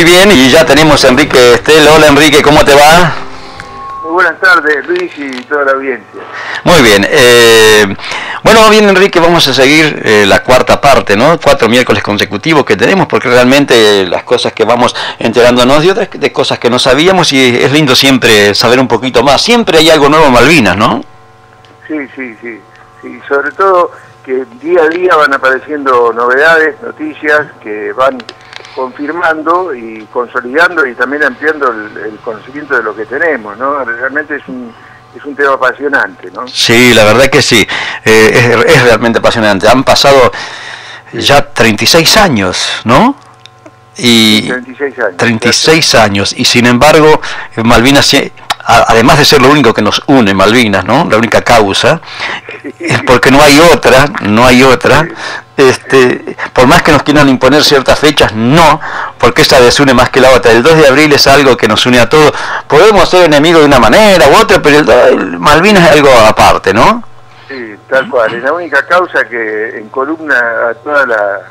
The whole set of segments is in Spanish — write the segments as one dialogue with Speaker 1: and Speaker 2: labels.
Speaker 1: Muy bien, y ya tenemos a Enrique Estel. Hola Enrique, ¿cómo te va?
Speaker 2: Muy buenas tardes, Luis, y toda la audiencia.
Speaker 1: Muy bien. Bueno, bien Enrique, vamos a seguir la cuarta parte, ¿no? 4 miércoles consecutivos que tenemos, porque realmente las cosas que vamos enterándonos de otras de cosas que no sabíamos, y es lindo siempre saber un poquito más. Siempre hay algo nuevo en Malvinas, ¿no?
Speaker 2: Sí, sobre todo que día a día van apareciendo novedades, noticias que van confirmando y consolidando y también ampliando el conocimiento de lo que tenemos, ¿no? Realmente es un tema apasionante, ¿no?
Speaker 1: Sí, la verdad que sí, es realmente apasionante. Han pasado ya 36 años, ¿no? Y
Speaker 2: 36 años.
Speaker 1: 36 años, y sin embargo, Malvinas, además de ser lo único que nos une, Malvinas, ¿no? La única causa, porque no hay otra, por más que nos quieran imponer ciertas fechas, no, porque esa desune más que la otra. El 2 de abril es algo que nos une a todos. Podemos ser enemigos de una manera u otra, pero el Malvinas es algo aparte, ¿no?
Speaker 2: Sí, tal cual, es la única causa que encolumna a toda la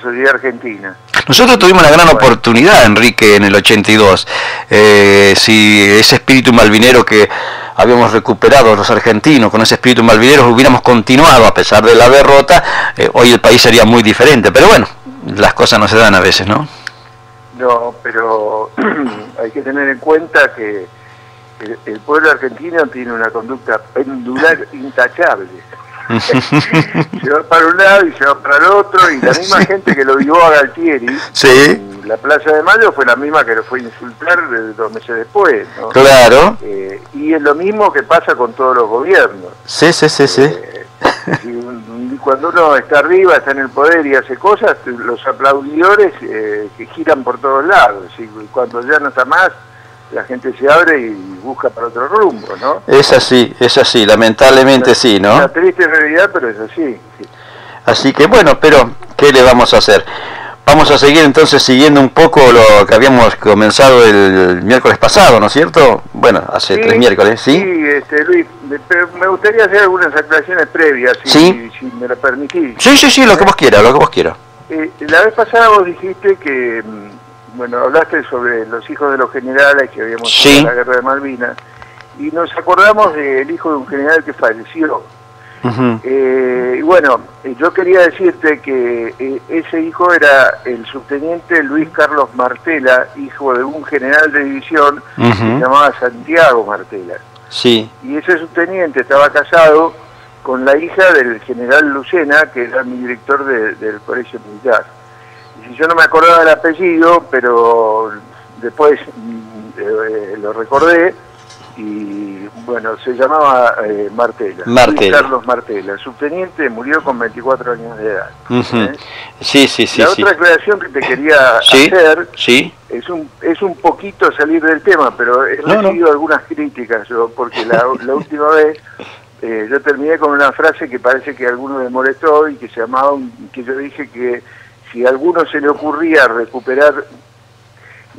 Speaker 2: sociedad argentina.
Speaker 1: Nosotros tuvimos la gran oportunidad, Enrique, en el 82, si ese espíritu malvinero que habíamos recuperado los argentinos, con ese espíritu malvinero hubiéramos continuado a pesar de la derrota, hoy el país sería muy diferente, pero bueno, las cosas no se dan a veces, ¿no? No,
Speaker 2: pero hay que tener en cuenta que el pueblo argentino tiene una conducta pendular intachable. Se va para un lado y se va para el otro, y la misma gente que lo vio a Galtieri en la Plaza de Mayo fue la misma que lo fue a insultar 2 meses después, ¿no?
Speaker 1: Claro.
Speaker 2: Y es lo mismo que pasa con todos los gobiernos.
Speaker 1: Sí.
Speaker 2: Cuando uno está arriba, está en el poder y hace cosas, los aplaudidores que giran por todos lados, y cuando ya no está más, la gente se abre y busca para otro rumbo, ¿no?
Speaker 1: Es así, lamentablemente sí, ¿no?
Speaker 2: Es una triste realidad, pero es así. Sí.
Speaker 1: Así que bueno, pero ¿qué le vamos a hacer? Vamos a seguir entonces siguiendo un poco lo que habíamos comenzado el miércoles pasado, ¿no es cierto? Bueno, hace 3 miércoles, ¿sí?
Speaker 2: Sí, Luis, pero me gustaría hacer algunas aclaraciones previas, si me lo permitís.
Speaker 1: Sí, lo que vos quieras,
Speaker 2: La vez pasada vos dijiste que... Bueno, hablaste sobre los hijos de los generales que habíamos en la guerra de Malvinas, y nos acordamos del hijo de un general que falleció. Y bueno, yo quería decirte que ese hijo era el subteniente Luis Carlos Martela, hijo de un general de división que se llamaba Santiago Martela.
Speaker 1: Sí.
Speaker 2: Y ese subteniente estaba casado con la hija del general Lucena, que era mi director del colegio militar. Y yo no me acordaba el apellido, pero después lo recordé, y bueno, se llamaba Martela. Luis Carlos Martela, subteniente, murió con 24 años de edad.
Speaker 1: Sí.
Speaker 2: La otra aclaración que te quería hacer es un poquito salir del tema, pero he recibido algunas críticas yo, porque la última vez yo terminé con una frase que parece que a alguno le molestó, y que se llamaba, que yo dije que si a alguno se le ocurría recuperar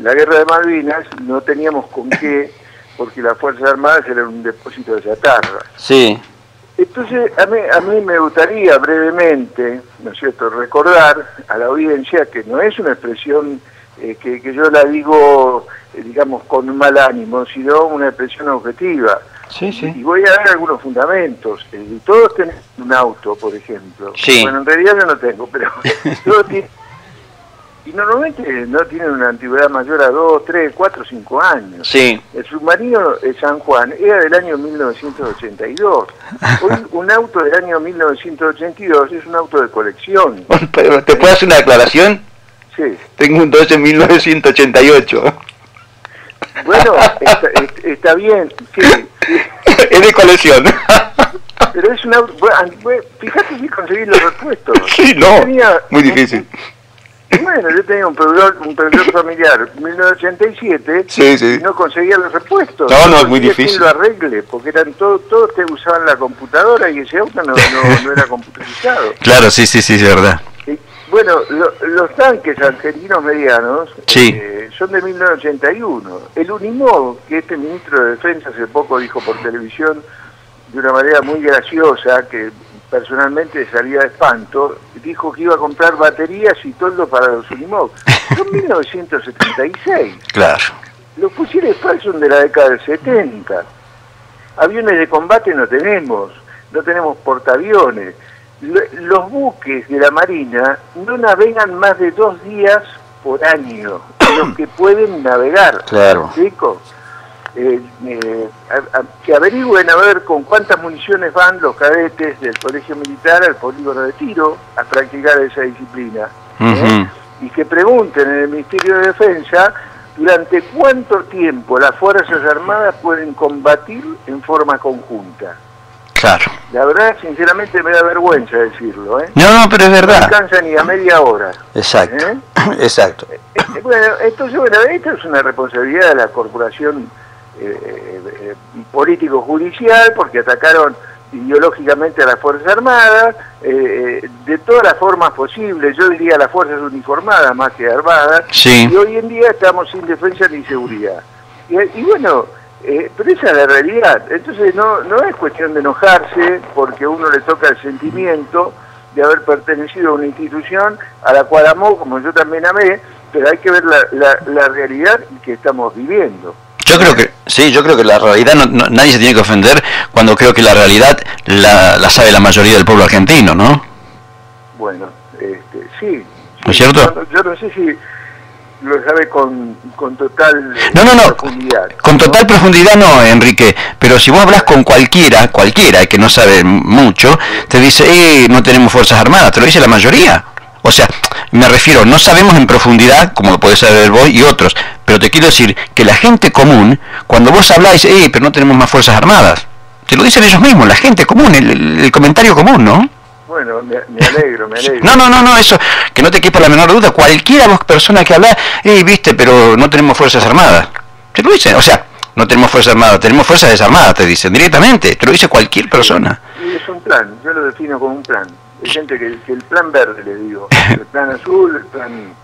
Speaker 2: la guerra de Malvinas, no teníamos con qué, porque las Fuerzas Armadas eran un depósito de chatarra.
Speaker 1: Sí.
Speaker 2: Entonces, a mí me gustaría brevemente, ¿no es cierto?, recordar a la audiencia que no es una expresión que yo la digo, digamos, con mal ánimo, sino una expresión objetiva.
Speaker 1: Sí.
Speaker 2: Y voy a dar algunos fundamentos. Todos tienen un auto, por ejemplo.
Speaker 1: Sí.
Speaker 2: Bueno, en realidad yo no tengo, pero todos tienen. Y normalmente no tienen una antigüedad mayor a 2, 3, 4, 5 años.
Speaker 1: Sí.
Speaker 2: El submarino San Juan era del año 1982. Hoy un auto del año 1982 es un auto de colección.
Speaker 1: ¿Te puedo hacer una aclaración?
Speaker 2: Sí.
Speaker 1: Tengo un 12 en 1988.
Speaker 2: Bueno, está bien, sí.
Speaker 1: Es de colección.
Speaker 2: Pero es un auto... Fíjate si conseguís los repuestos.
Speaker 1: Sí, no, muy difícil.
Speaker 2: Bueno, yo tenía un proveedor familiar en 1987 y no conseguía los repuestos.
Speaker 1: No, es muy difícil.
Speaker 2: Que lo arregle, porque eran todos que usaban la computadora, y ese auto no era computarizado.
Speaker 1: Claro, sí, es verdad.
Speaker 2: Bueno, los tanques argentinos medianos son de 1981. El Unimog, que este ministro de Defensa hace poco dijo por televisión de una manera muy graciosa, que personalmente salía de espanto, dijo que iba a comprar baterías y toldos para los Unimog. son 1976.
Speaker 1: Claro.
Speaker 2: Los fusiles FAL son de la década del 70. Aviones de combate no tenemos portaaviones. Los buques de la Marina no navegan más de 2 días por año, los que pueden navegar.
Speaker 1: Claro.
Speaker 2: ¿Explico? Que averigüen a ver con cuántas municiones van los cadetes del colegio militar al polígono de tiro a practicar esa disciplina. Y que pregunten en el Ministerio de Defensa durante cuánto tiempo las Fuerzas Armadas pueden combatir en forma conjunta.
Speaker 1: Claro.
Speaker 2: La verdad, sinceramente, me da vergüenza decirlo, ¿eh?
Speaker 1: No, pero es verdad.
Speaker 2: No alcanza ni a media hora.
Speaker 1: Exacto, exacto.
Speaker 2: Bueno, entonces, esto es una responsabilidad de la corporación político-judicial, porque atacaron ideológicamente a las Fuerzas Armadas, de todas las formas posibles, yo diría las Fuerzas Uniformadas más que armadas,
Speaker 1: sí.
Speaker 2: Y hoy en día estamos sin defensa ni seguridad. Y bueno, pero esa es la realidad. Entonces no es cuestión de enojarse porque uno le toca el sentimiento de haber pertenecido a una institución a la cual amó, como yo también amé, pero hay que ver la realidad que estamos viviendo.
Speaker 1: Yo creo que sí, yo creo que la realidad nadie se tiene que ofender cuando creo que la realidad la sabe la mayoría del pueblo argentino, ¿no?
Speaker 2: Bueno, sí.
Speaker 1: ¿No es cierto?
Speaker 2: Yo no sé si lo sabe con total profundidad.
Speaker 1: Con total profundidad no, Enrique, pero si vos hablas con cualquiera que no sabe mucho, te dice, no tenemos Fuerzas Armadas, te lo dice la mayoría. O sea, me refiero, no sabemos en profundidad, como lo podés saber vos y otros, pero te quiero decir que la gente común, cuando vos habláis, pero no tenemos más Fuerzas Armadas, te lo dicen ellos mismos, la gente común, el comentario común, ¿no?
Speaker 2: Bueno, me alegro.
Speaker 1: No, eso, que no te quepa la menor duda, cualquiera vos persona que habla, viste, pero no tenemos Fuerzas Armadas, te lo dicen, o sea, no tenemos Fuerzas Armadas, tenemos Fuerzas Desarmadas, te dicen directamente, te lo dice cualquier persona.
Speaker 2: Sí, es un plan, yo lo defino como un plan. Hay gente que el plan verde, le digo, el plan azul, el plan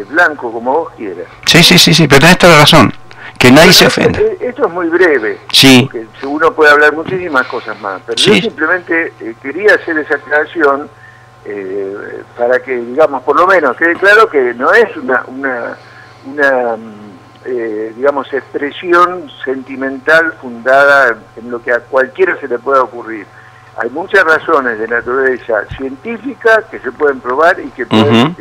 Speaker 2: blanco, como vos quieras.
Speaker 1: Sí, pero tenés toda la razón, que nadie se ofenda.
Speaker 2: Esto es muy breve, porque uno puede hablar muchísimas cosas más, pero yo simplemente quería hacer esa aclaración para que, digamos, por lo menos quede claro que no es una digamos, expresión sentimental fundada en lo que a cualquiera se le pueda ocurrir. Hay muchas razones de naturaleza científica que se pueden probar y que pueden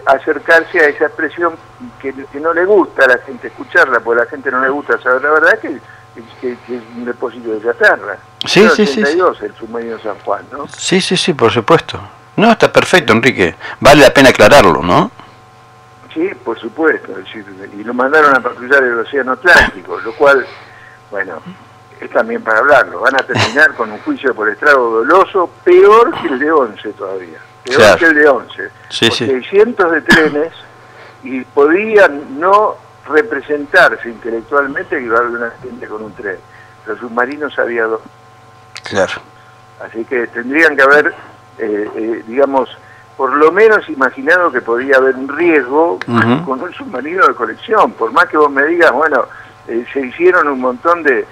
Speaker 2: acercarse a esa expresión que no le gusta a la gente escucharla, porque a la gente no le gusta saber la verdad, que es un depósito de chatarra.
Speaker 1: Sí.
Speaker 2: El submarino San Juan, ¿no?
Speaker 1: Sí, por supuesto. No, está perfecto, Enrique. Vale la pena aclararlo, ¿no?
Speaker 2: Sí, por supuesto. Es decir, y lo mandaron a patrullar el Océano Atlántico, lo cual, bueno, es también para hablarlo. Van a terminar con un juicio por estrago doloso peor que el de 11 todavía. Peor que el de 11. Porque hay cientos de trenes y podían no representarse intelectualmente que iba a haber un accidente con un tren. Los submarinos había 2.
Speaker 1: Claro.
Speaker 2: Así que tendrían que haber, digamos, por lo menos imaginado que podía haber un riesgo con un submarino de colección. Por más que vos me digas, bueno, se hicieron un montón de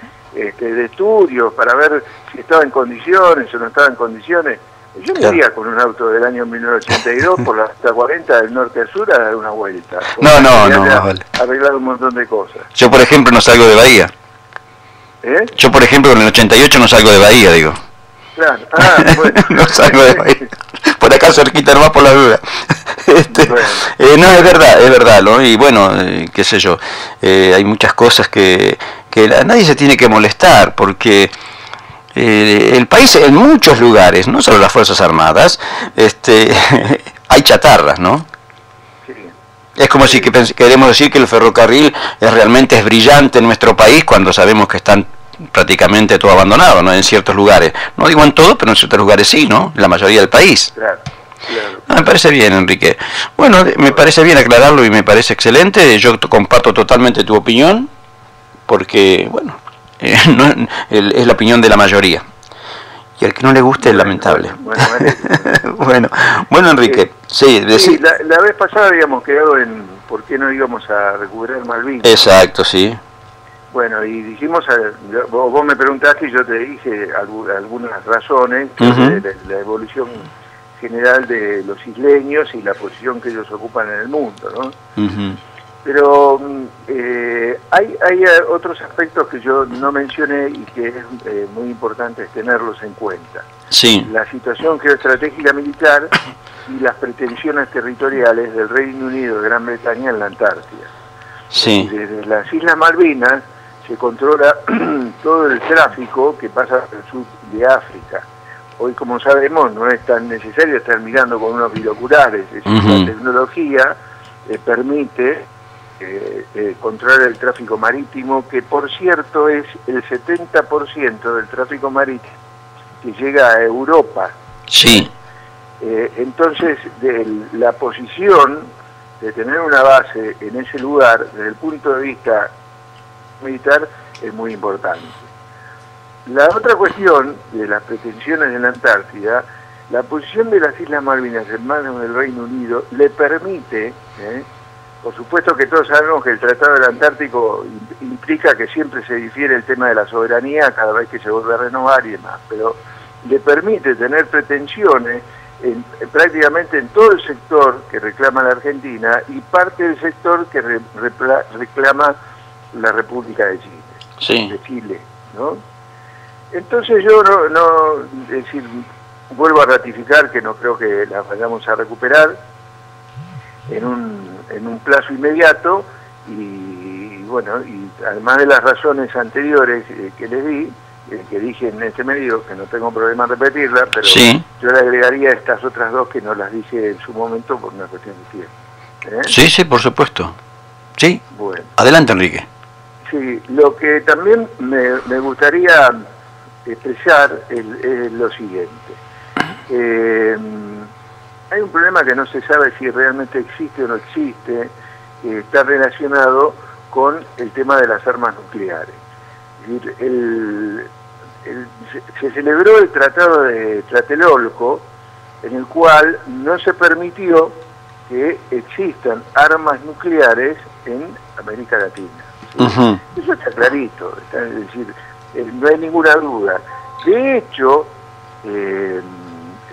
Speaker 2: estudios para ver si estaba en condiciones o no estaba en condiciones. Yo me iría con un auto del año 1982 por la ruta 40 del norte a sur a dar una vuelta.
Speaker 1: No, vale.
Speaker 2: Arreglar un montón de cosas.
Speaker 1: Yo, por ejemplo, no salgo de Bahía. Yo, por ejemplo, en el 88 no salgo de Bahía, digo.
Speaker 2: Claro. Bueno.
Speaker 1: No salgo de Bahía. Por acá cerquita nomás por la duda. No, es verdad, ¿no? Y bueno, qué sé yo, hay muchas cosas que nadie se tiene que molestar, porque el país en muchos lugares, no solo las Fuerzas Armadas, hay chatarras, ¿no?
Speaker 2: Sí.
Speaker 1: Es como si queremos decir que el ferrocarril realmente es brillante en nuestro país cuando sabemos que están prácticamente todo abandonado, ¿no? En ciertos lugares. No digo en todo, pero en ciertos lugares sí, ¿no? La mayoría del país.
Speaker 2: Claro.
Speaker 1: No, me parece bien, Enrique. Bueno, me parece bien aclararlo y me parece excelente. Yo comparto totalmente tu opinión, porque, bueno, es la opinión de la mayoría. Y al que no le guste es lamentable. Bueno, Enrique. Sí,
Speaker 2: la vez pasada habíamos quedado en por qué no íbamos a recuperar Malvinas.
Speaker 1: Exacto, sí.
Speaker 2: Bueno, y dijimos, vos me preguntaste y yo te dije algunas razones, la evolución general de los isleños y la posición que ellos ocupan en el mundo, ¿no? Pero hay otros aspectos que yo no mencioné y que es muy importante tenerlos en cuenta.
Speaker 1: Sí.
Speaker 2: La situación geoestratégica militar y las pretensiones territoriales del Reino Unido de Gran Bretaña en la Antártida.
Speaker 1: Sí.
Speaker 2: Desde las Islas Malvinas se controla todo el tráfico que pasa al sur de África. Hoy, como sabemos, no es tan necesario estar mirando con unos binoculares. Es decir, la tecnología permite controlar el tráfico marítimo, que por cierto es el 70% del tráfico marítimo que llega a Europa.
Speaker 1: Sí.
Speaker 2: Entonces, la posición de tener una base en ese lugar, desde el punto de vista militar, es muy importante. La otra cuestión de las pretensiones de la Antártida, la posición de las Islas Malvinas en manos del Reino Unido le permite, por supuesto que todos sabemos que el Tratado del Antártico implica que siempre se difiere el tema de la soberanía cada vez que se vuelve a renovar y demás, pero le permite tener pretensiones prácticamente en todo el sector que reclama la Argentina y parte del sector que reclama la República de Chile,
Speaker 1: sí.
Speaker 2: ¿no? Entonces yo es decir, vuelvo a ratificar que no creo que las vayamos a recuperar en un plazo inmediato y bueno, y además de las razones anteriores que les di, que dije en este medio, que no tengo problema en repetirla, pero
Speaker 1: sí.
Speaker 2: Yo le agregaría estas otras dos que no las dije en su momento por una cuestión de tiempo.
Speaker 1: Sí, sí, por supuesto. Sí. Bueno. Adelante, Enrique.
Speaker 2: Sí, lo que también me gustaría expresar es lo siguiente. Hay un problema que no se sabe si realmente existe o no existe, está relacionado con el tema de las armas nucleares. Es decir, se celebró el Tratado de Tlatelolco, en el cual no se permitió que existan armas nucleares en América Latina. ¿Sí? Eso está clarito, es decir, no hay ninguna duda. De hecho,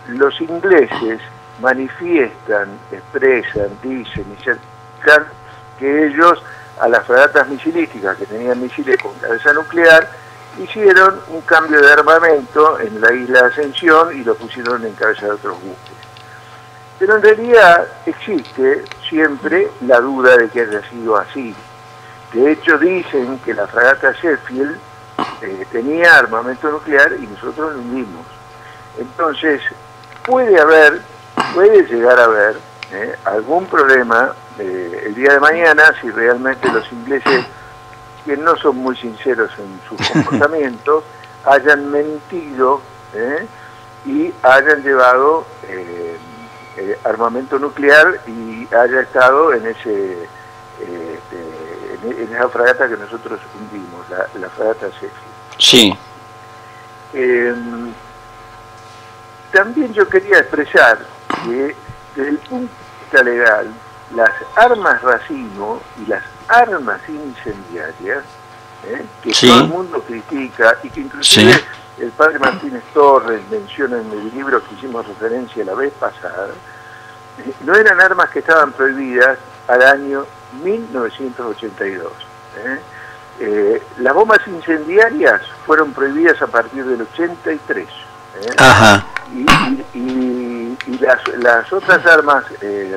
Speaker 2: los ingleses manifiestan, expresan, dicen y certifican que ellos a las fragatas misilísticas que tenían misiles con cabeza nuclear hicieron un cambio de armamento en la isla de Ascensión y lo pusieron en cabeza de otros buques. Pero en realidad existe siempre la duda de que haya sido así. De hecho dicen que la fragata Sheffield tenía armamento nuclear y nosotros lo hundimos. Entonces puede llegar a haber algún problema el día de mañana si realmente los ingleses, que no son muy sinceros en sus comportamientos, hayan mentido y hayan llevado armamento nuclear y haya estado en esa fragata que nosotros hundimos, la fragata Sheffield.
Speaker 1: Sí.
Speaker 2: También yo quería expresar que desde el punto de vista legal, las armas racimo y las armas incendiarias, que sí. Todo el mundo critica y que inclusive sí. El padre Martínez Torres menciona en el libro que hicimos referencia la vez pasada, no eran armas que estaban prohibidas al año 1982. Las bombas incendiarias fueron prohibidas a partir del 83.
Speaker 1: Ajá.
Speaker 2: Y las otras armas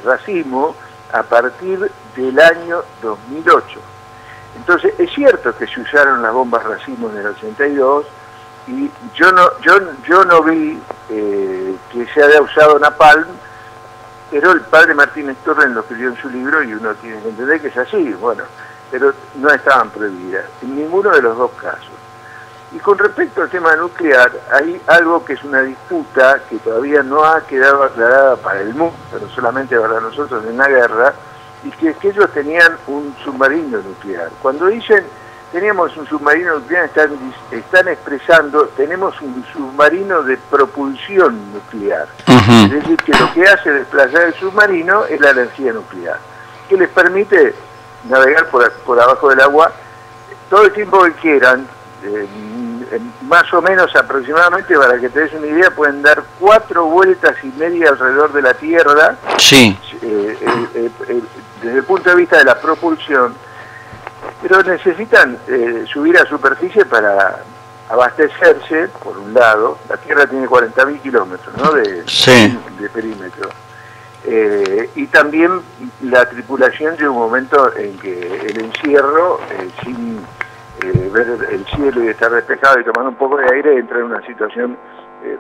Speaker 2: racimo a partir del año 2008. Entonces es cierto que se usaron las bombas racimo en el 82 y yo no vi que se haya usado napalm, pero el padre Martínez Torres lo escribió en su libro y uno tiene que entender que es así, bueno, pero no estaban prohibidas en ninguno de los dos casos. Y con respecto al tema nuclear, hay algo que es una disputa que todavía no ha quedado aclarada para el mundo, pero solamente para nosotros en la guerra, y que es que ellos tenían un submarino nuclear. Cuando dicen teníamos un submarino nuclear, están expresando tenemos un submarino de propulsión nuclear. Es decir, que lo que hace desplazar el submarino es la energía nuclear, que les permite navegar por abajo del agua todo el tiempo que quieran, más o menos aproximadamente, para que te des una idea, pueden dar 4 vueltas y media alrededor de la Tierra.
Speaker 1: Sí.
Speaker 2: Desde el punto de vista de la propulsión, pero necesitan subir a superficie para abastecerse, por un lado. La Tierra tiene 40.000 kilómetros, ¿no?, de perímetro. Y también la tripulación llega un momento en que el encierro, sin ver el cielo y estar despejado y tomar un poco de aire, entra en una situación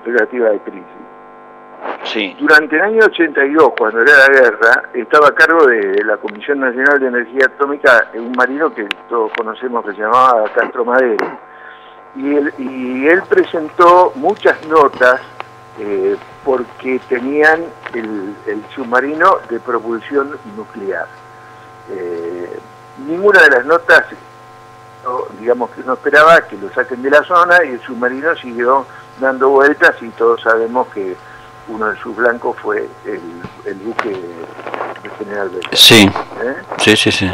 Speaker 2: relativa de crisis.
Speaker 1: Sí.
Speaker 2: Durante el año 82, cuando era la guerra, estaba a cargo de la Comisión Nacional de Energía Atómica un marino que todos conocemos que se llamaba Castro Madero. Y él presentó muchas notas porque tenían el submarino de propulsión nuclear. Ninguna de las notas, digamos que no esperaba que lo saquen de la zona, y el submarino siguió dando vueltas, y todos sabemos que uno de sus blancos fue el buque de General Belgrano.
Speaker 1: Sí, sí.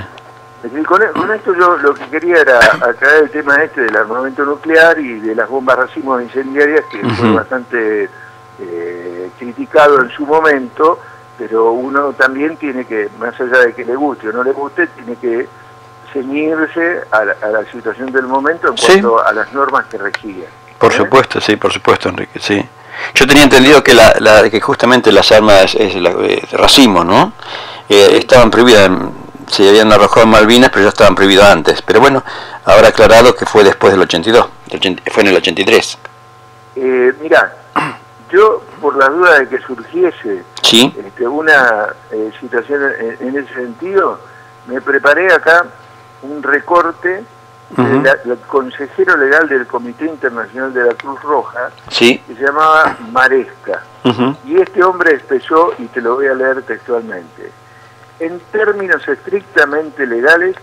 Speaker 2: Con esto yo lo que quería era aclarar el tema del armamento nuclear y de las bombas racimos incendiarias, que fue bastante criticado en su momento, pero uno también tiene que, más allá de que le guste o no le guste, tiene que ceñirse a la situación del momento en cuanto a las normas que regían.
Speaker 1: Por supuesto, Enrique, sí. Yo tenía entendido que que justamente las armas racimo, ¿no? Estaban prohibidas, se habían arrojado en Malvinas, pero ya estaban prohibidas antes. Pero bueno, ahora aclarado que fue después del 82, fue en el 83.
Speaker 2: Mirá, yo, por la duda de que surgiese una situación en ese sentido, me preparé acá un recorte del consejero legal del Comité Internacional de la Cruz Roja, que se llamaba Maresca. Y este hombre expresó, y te lo voy a leer textualmente: en términos estrictamente legales,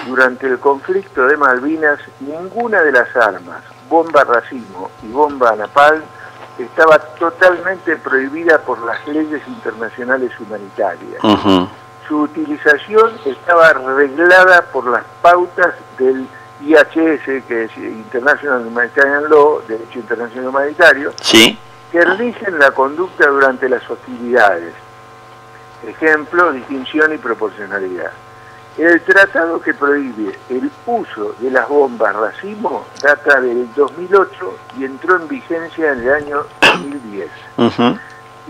Speaker 2: durante el conflicto de Malvinas, ninguna de las armas, bomba racimo y bomba napalm, estaba totalmente prohibida por las leyes internacionales humanitarias. Su utilización estaba reglada por las pautas del IHS, que es International Humanitarian Law, Derecho Internacional Humanitario, que rigen la conducta durante las hostilidades. Ejemplo, distinción y proporcionalidad. El tratado que prohíbe el uso de las bombas racimo data del 2008 y entró en vigencia en el año 2010.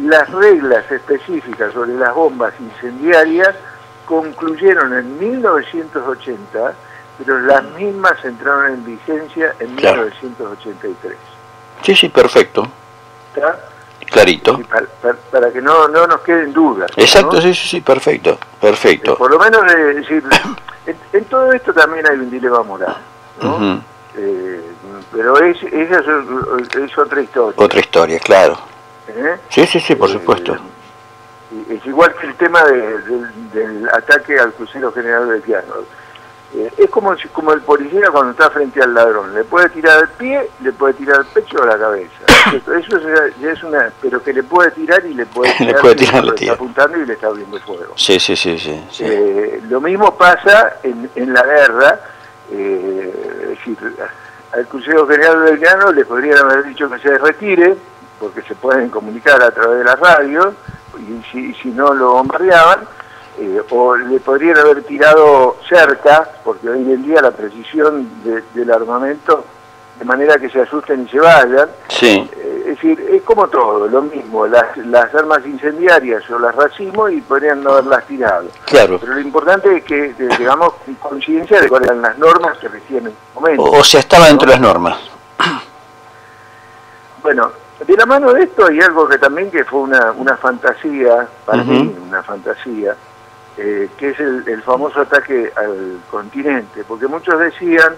Speaker 2: Las reglas específicas sobre las bombas incendiarias concluyeron en 1980, pero las mismas entraron en vigencia en 1983.
Speaker 1: Sí, perfecto.
Speaker 2: ¿Está?
Speaker 1: Clarito.
Speaker 2: Para que no nos queden dudas.
Speaker 1: Exacto,
Speaker 2: ¿no?
Speaker 1: sí, perfecto.
Speaker 2: Por lo menos, en todo esto también hay un dilema moral, ¿no? Pero esa es otra historia.
Speaker 1: Otra historia, claro. Sí, por supuesto.
Speaker 2: Es igual que el tema del ataque al crucero General Belgrano. Es como el policía cuando está frente al ladrón. Le puede tirar al pie, le puede tirar al pecho o a la cabeza. Eso ya es una... Pero que le puede tirar y le puede tirar, le está apuntando y le está abriendo fuego.
Speaker 1: Sí.
Speaker 2: Lo mismo pasa en la guerra. Es decir, al crucero General Belgrano le podrían haber dicho que se retire, porque se pueden comunicar a través de las radios, y si no lo bombardeaban, o le podrían haber tirado cerca, porque hoy en día la precisión del armamento, de manera que se asusten y se vayan. Es decir, es como todo, lo mismo, las armas incendiarias o las racimo, y podrían no haberlas tirado.
Speaker 1: Claro.
Speaker 2: Pero lo importante es que tengamos conciencia de cuáles eran las normas que regían en ese momento.
Speaker 1: O sea, estaba dentro de las normas.
Speaker 2: Bueno, de la mano de esto hay algo que fue una fantasía, para mí, una fantasía, que es el famoso ataque al continente, porque muchos decían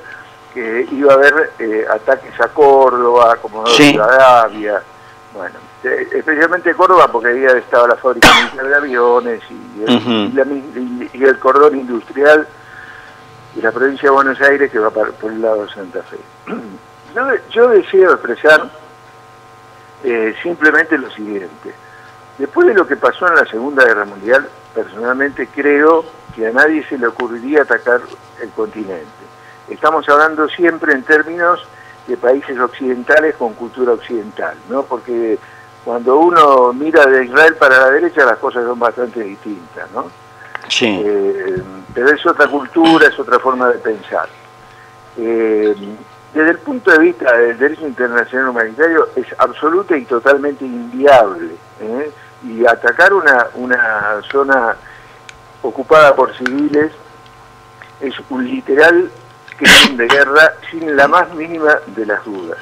Speaker 2: que iba a haber ataques a Córdoba, como Rivadavia, bueno, especialmente Córdoba, porque ahí estaba la fábrica militar de aviones y el cordón industrial de la provincia de Buenos Aires, que va por el lado de Santa Fe. Yo deseo expresar simplemente lo siguiente: después de lo que pasó en la Segunda Guerra Mundial, personalmente creo que a nadie se le ocurriría atacar el continente. Estamos hablando siempre en términos países occidentales con cultura occidental, ¿no? Porque cuando uno mira de Israel para la derecha las cosas son bastante distintas, ¿no?
Speaker 1: Sí.
Speaker 2: Pero es otra cultura, es otra forma de pensar. Desde el punto de vista del derecho internacional humanitario es absoluta y totalmente inviable, y atacar una zona ocupada por civiles es un literal crimen de guerra sin la más mínima de las dudas.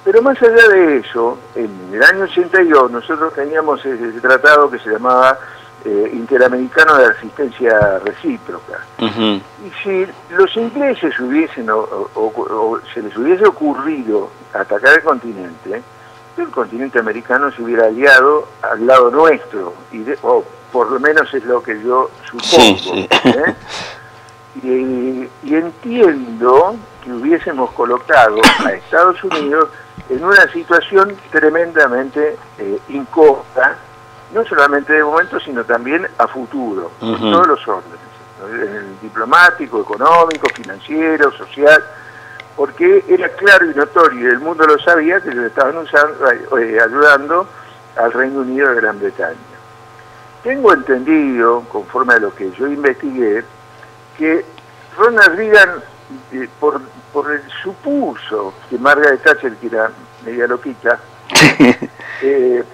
Speaker 2: Pero más allá de eso, en el año 82 nosotros teníamos ese tratado que se llamaba Interamericano de Asistencia Recíproca. Y si los ingleses hubiesen o se les hubiese ocurrido atacar el continente americano se hubiera aliado al lado nuestro, o por lo menos es lo que yo supongo. Sí, sí. Y entiendo que hubiésemos colocado a Estados Unidos en una situación tremendamente incómoda, no solamente de momento, sino también a futuro, en todos los órdenes, ¿no? En el diplomático, económico, financiero, social, porque era claro y notorio, y el mundo lo sabía, que le estaban ayudando al Reino Unido de Gran Bretaña. Tengo entendido, conforme a lo que yo investigué, que Ronald Reagan, supuso que Margaret Thatcher, que era media loquita,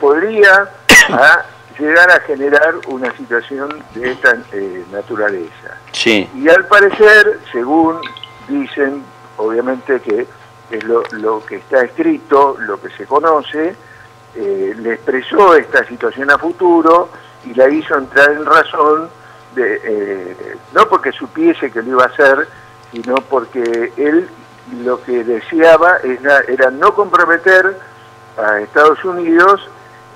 Speaker 2: podría llegar a generar una situación de esta naturaleza. Sí. Y al parecer, según dicen, obviamente que es lo que está escrito, lo que se conoce, le expresó esta situación a futuro y la hizo entrar en razón, no porque supiese que lo iba a hacer, sino porque él lo que deseaba era no comprometer a Estados Unidos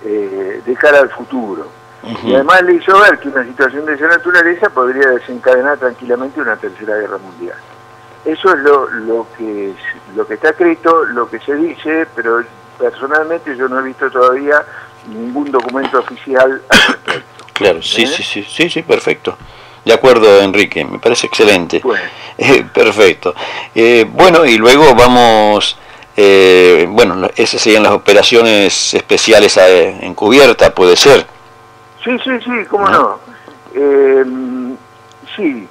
Speaker 2: de cara al futuro. Y además le hizo ver que una situación de esa naturaleza podría desencadenar tranquilamente una tercera guerra mundial. Eso es lo que está escrito, lo que se dice, pero personalmente yo no he visto todavía ningún documento oficial al respecto.
Speaker 1: Claro, sí, perfecto. De acuerdo, Enrique, me parece excelente. Bueno. Perfecto. Bueno, y luego vamos, bueno, esas serían las operaciones especiales encubierta, ¿puede ser?
Speaker 2: Sí, cómo no. Sí,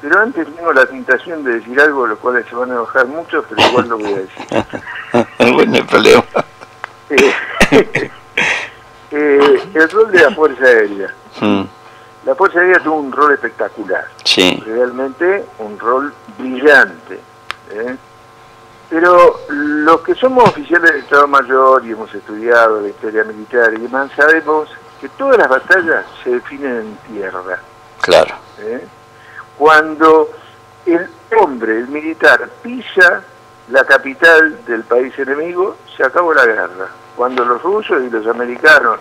Speaker 2: pero antes tengo la tentación de decir algo, los cuales se van a enojar mucho, pero igual lo voy a decir.
Speaker 1: Bueno, no hay problema.
Speaker 2: El rol de la Fuerza Aérea. La Fuerza Aérea tuvo un rol espectacular. Sí. Realmente un rol brillante. Pero los que somos oficiales de Estado Mayor y hemos estudiado la historia militar y demás, sabemos que todas las batallas se definen en tierra. Claro. Cuando el hombre, el militar, pisa la capital del país enemigo, se acabó la guerra. Cuando los rusos y los americanos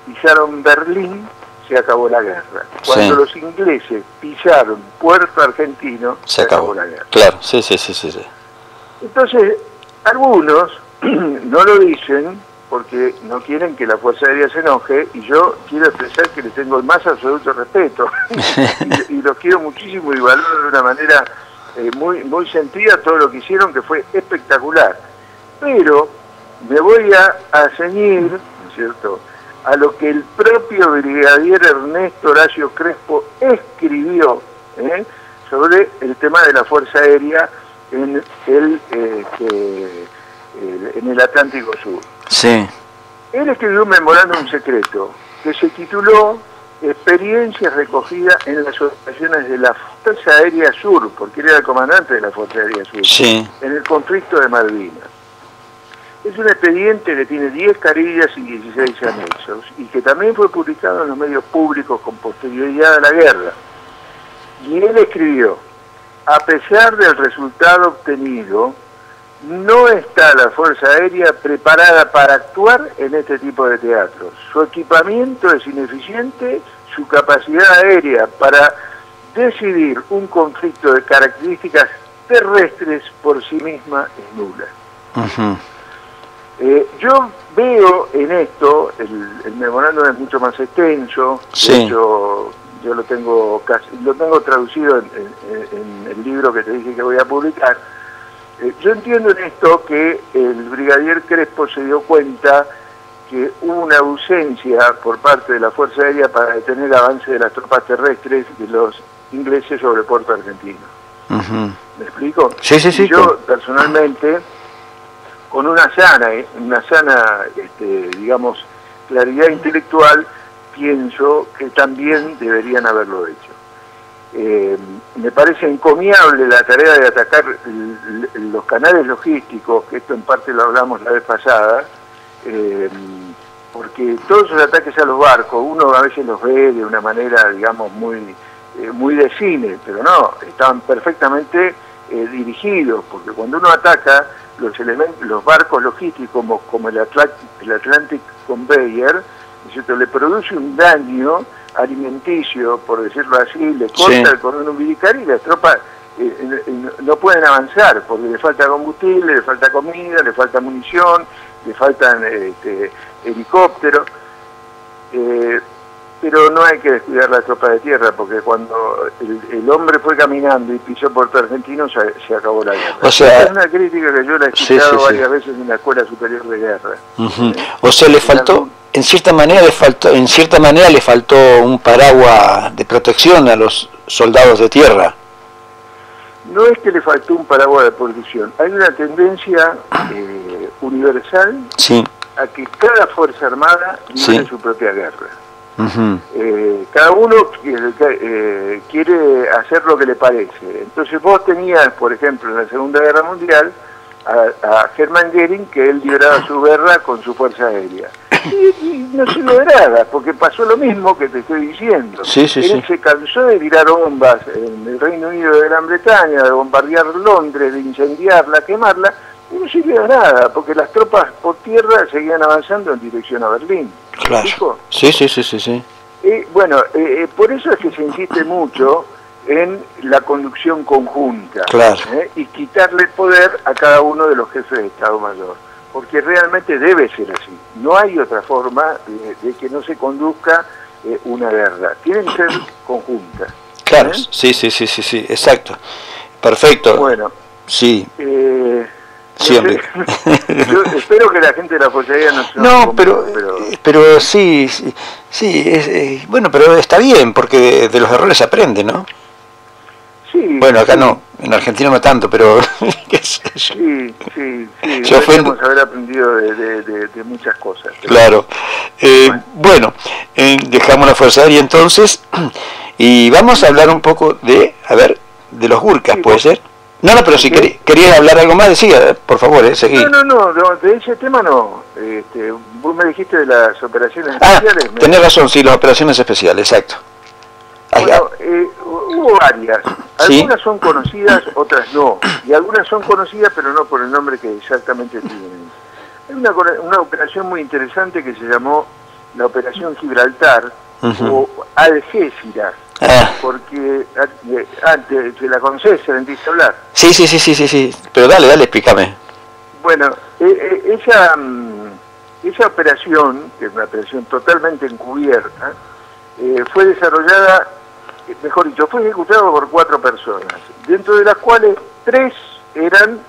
Speaker 2: pisaron Berlín, se acabó la guerra. Cuando los ingleses pisaron Puerto Argentino, se acabó la guerra.
Speaker 1: Claro, sí.
Speaker 2: Entonces, algunos no lo dicen porque no quieren que la Fuerza Aérea se enoje, y yo quiero expresar que les tengo el más absoluto respeto y los quiero muchísimo y valoro de una manera muy sentida todo lo que hicieron, que fue espectacular. Pero me voy a ceñir, ¿no es cierto?, a lo que el propio brigadier Ernesto Horacio Crespo escribió sobre el tema de la Fuerza Aérea en el Atlántico Sur. Sí. Él escribió un memorándum secreto que se tituló Experiencias recogidas en las operaciones de la Fuerza Aérea Sur, porque él era el comandante de la Fuerza Aérea Sur, en el conflicto de Malvinas. Es un expediente que tiene 10 carillas y 16 anexos, y que también fue publicado en los medios públicos con posterioridad a la guerra. Y él escribió: a pesar del resultado obtenido, no está la Fuerza Aérea preparada para actuar en este tipo de teatros. Su equipamiento es ineficiente, su capacidad aérea para decidir un conflicto de características terrestres por sí misma es nula. Yo veo en esto, el memorándum es mucho más extenso, de hecho yo lo tengo traducido en el libro que te dije que voy a publicar. Yo entiendo en esto que el brigadier Crespo se dio cuenta que hubo una ausencia por parte de la Fuerza Aérea para detener el avance de las tropas terrestres de los ingleses sobre Puerto Argentino. ¿Me explico?
Speaker 1: Sí, sí, sí.
Speaker 2: Yo personalmente, con una sana digamos, claridad intelectual, pienso que también deberían haberlo hecho. Me parece encomiable la tarea de atacar los canales logísticos, que esto en parte lo hablamos la vez pasada, porque todos esos ataques a los barcos, uno a veces los ve de una manera, digamos, muy de cine, pero no, estaban perfectamente dirigidos, porque cuando uno ataca los barcos logísticos como el Atlantic Conveyor, ¿cierto?, le produce un daño alimenticio, por decirlo así, le corta el cordón umbilical y las tropas no pueden avanzar porque le falta combustible, le falta comida, le falta munición, le faltan helicópteros, pero no hay que descuidar la tropa de tierra, porque cuando el hombre fue caminando y pisó Puerto Argentino se acabó la guerra.
Speaker 1: O sea,
Speaker 2: es una crítica que yo la he escuchado varias veces en la Escuela Superior de Guerra.
Speaker 1: O sea, le faltó, en cierta manera le faltó un paraguas de protección a los soldados de tierra.
Speaker 2: No es que le faltó un paraguas de protección, hay una tendencia universal a que cada Fuerza Armada libre su propia guerra. Cada uno quiere hacer lo que le parece. Entonces vos tenías, por ejemplo, en la Segunda Guerra Mundial, a Hermann Göring, que él libraba su guerra con su fuerza aérea. Y no se lograba, porque pasó lo mismo que te estoy diciendo. Él se cansó de tirar bombas en el Reino Unido de Gran Bretaña, de bombardear Londres, de incendiarla, quemarla, y no sirvió de nada, porque las tropas por tierra seguían avanzando en dirección a Berlín.
Speaker 1: Claro. Sí.
Speaker 2: Bueno, por eso es que se insiste mucho en la conducción conjunta, y quitarle poder a cada uno de los jefes de Estado Mayor, porque realmente debe ser así. No hay otra forma de que no se conduzca una guerra. Tienen que ser conjuntas.
Speaker 1: Claro, sí, exacto. Perfecto.
Speaker 2: Bueno,
Speaker 1: sí.
Speaker 2: Siempre. Yo espero que la gente de la Fuerza Aérea no
Speaker 1: pero sí, bueno, pero está bien, porque de los errores se aprende, ¿no?
Speaker 2: Sí.
Speaker 1: Bueno, acá no, en Argentina no tanto, pero
Speaker 2: sí, deberíamos haber aprendido de muchas cosas.
Speaker 1: Claro. Bueno, dejamos la Fuerza Aérea entonces, y vamos a hablar un poco de los Gurkhas, ¿puede ser? No, pero si querías hablar algo más, decía, por favor, seguí.
Speaker 2: No, de ese tema no. Vos me dijiste de las operaciones especiales.
Speaker 1: Tenés razón, sí, las operaciones especiales, exacto.
Speaker 2: Bueno, hubo varias. Algunas son conocidas, otras no. Y algunas son conocidas, pero no por el nombre que exactamente tienen. Hay una operación muy interesante que se llamó la Operación Gibraltar, o Algeciras. Porque antes te la conocés, ¿se sentiste hablar?
Speaker 1: Sí, pero dale, explícame.
Speaker 2: Bueno, esa operación, que es una operación totalmente encubierta, fue desarrollada, mejor dicho, fue ejecutada por 4 personas, dentro de las cuales 3 eran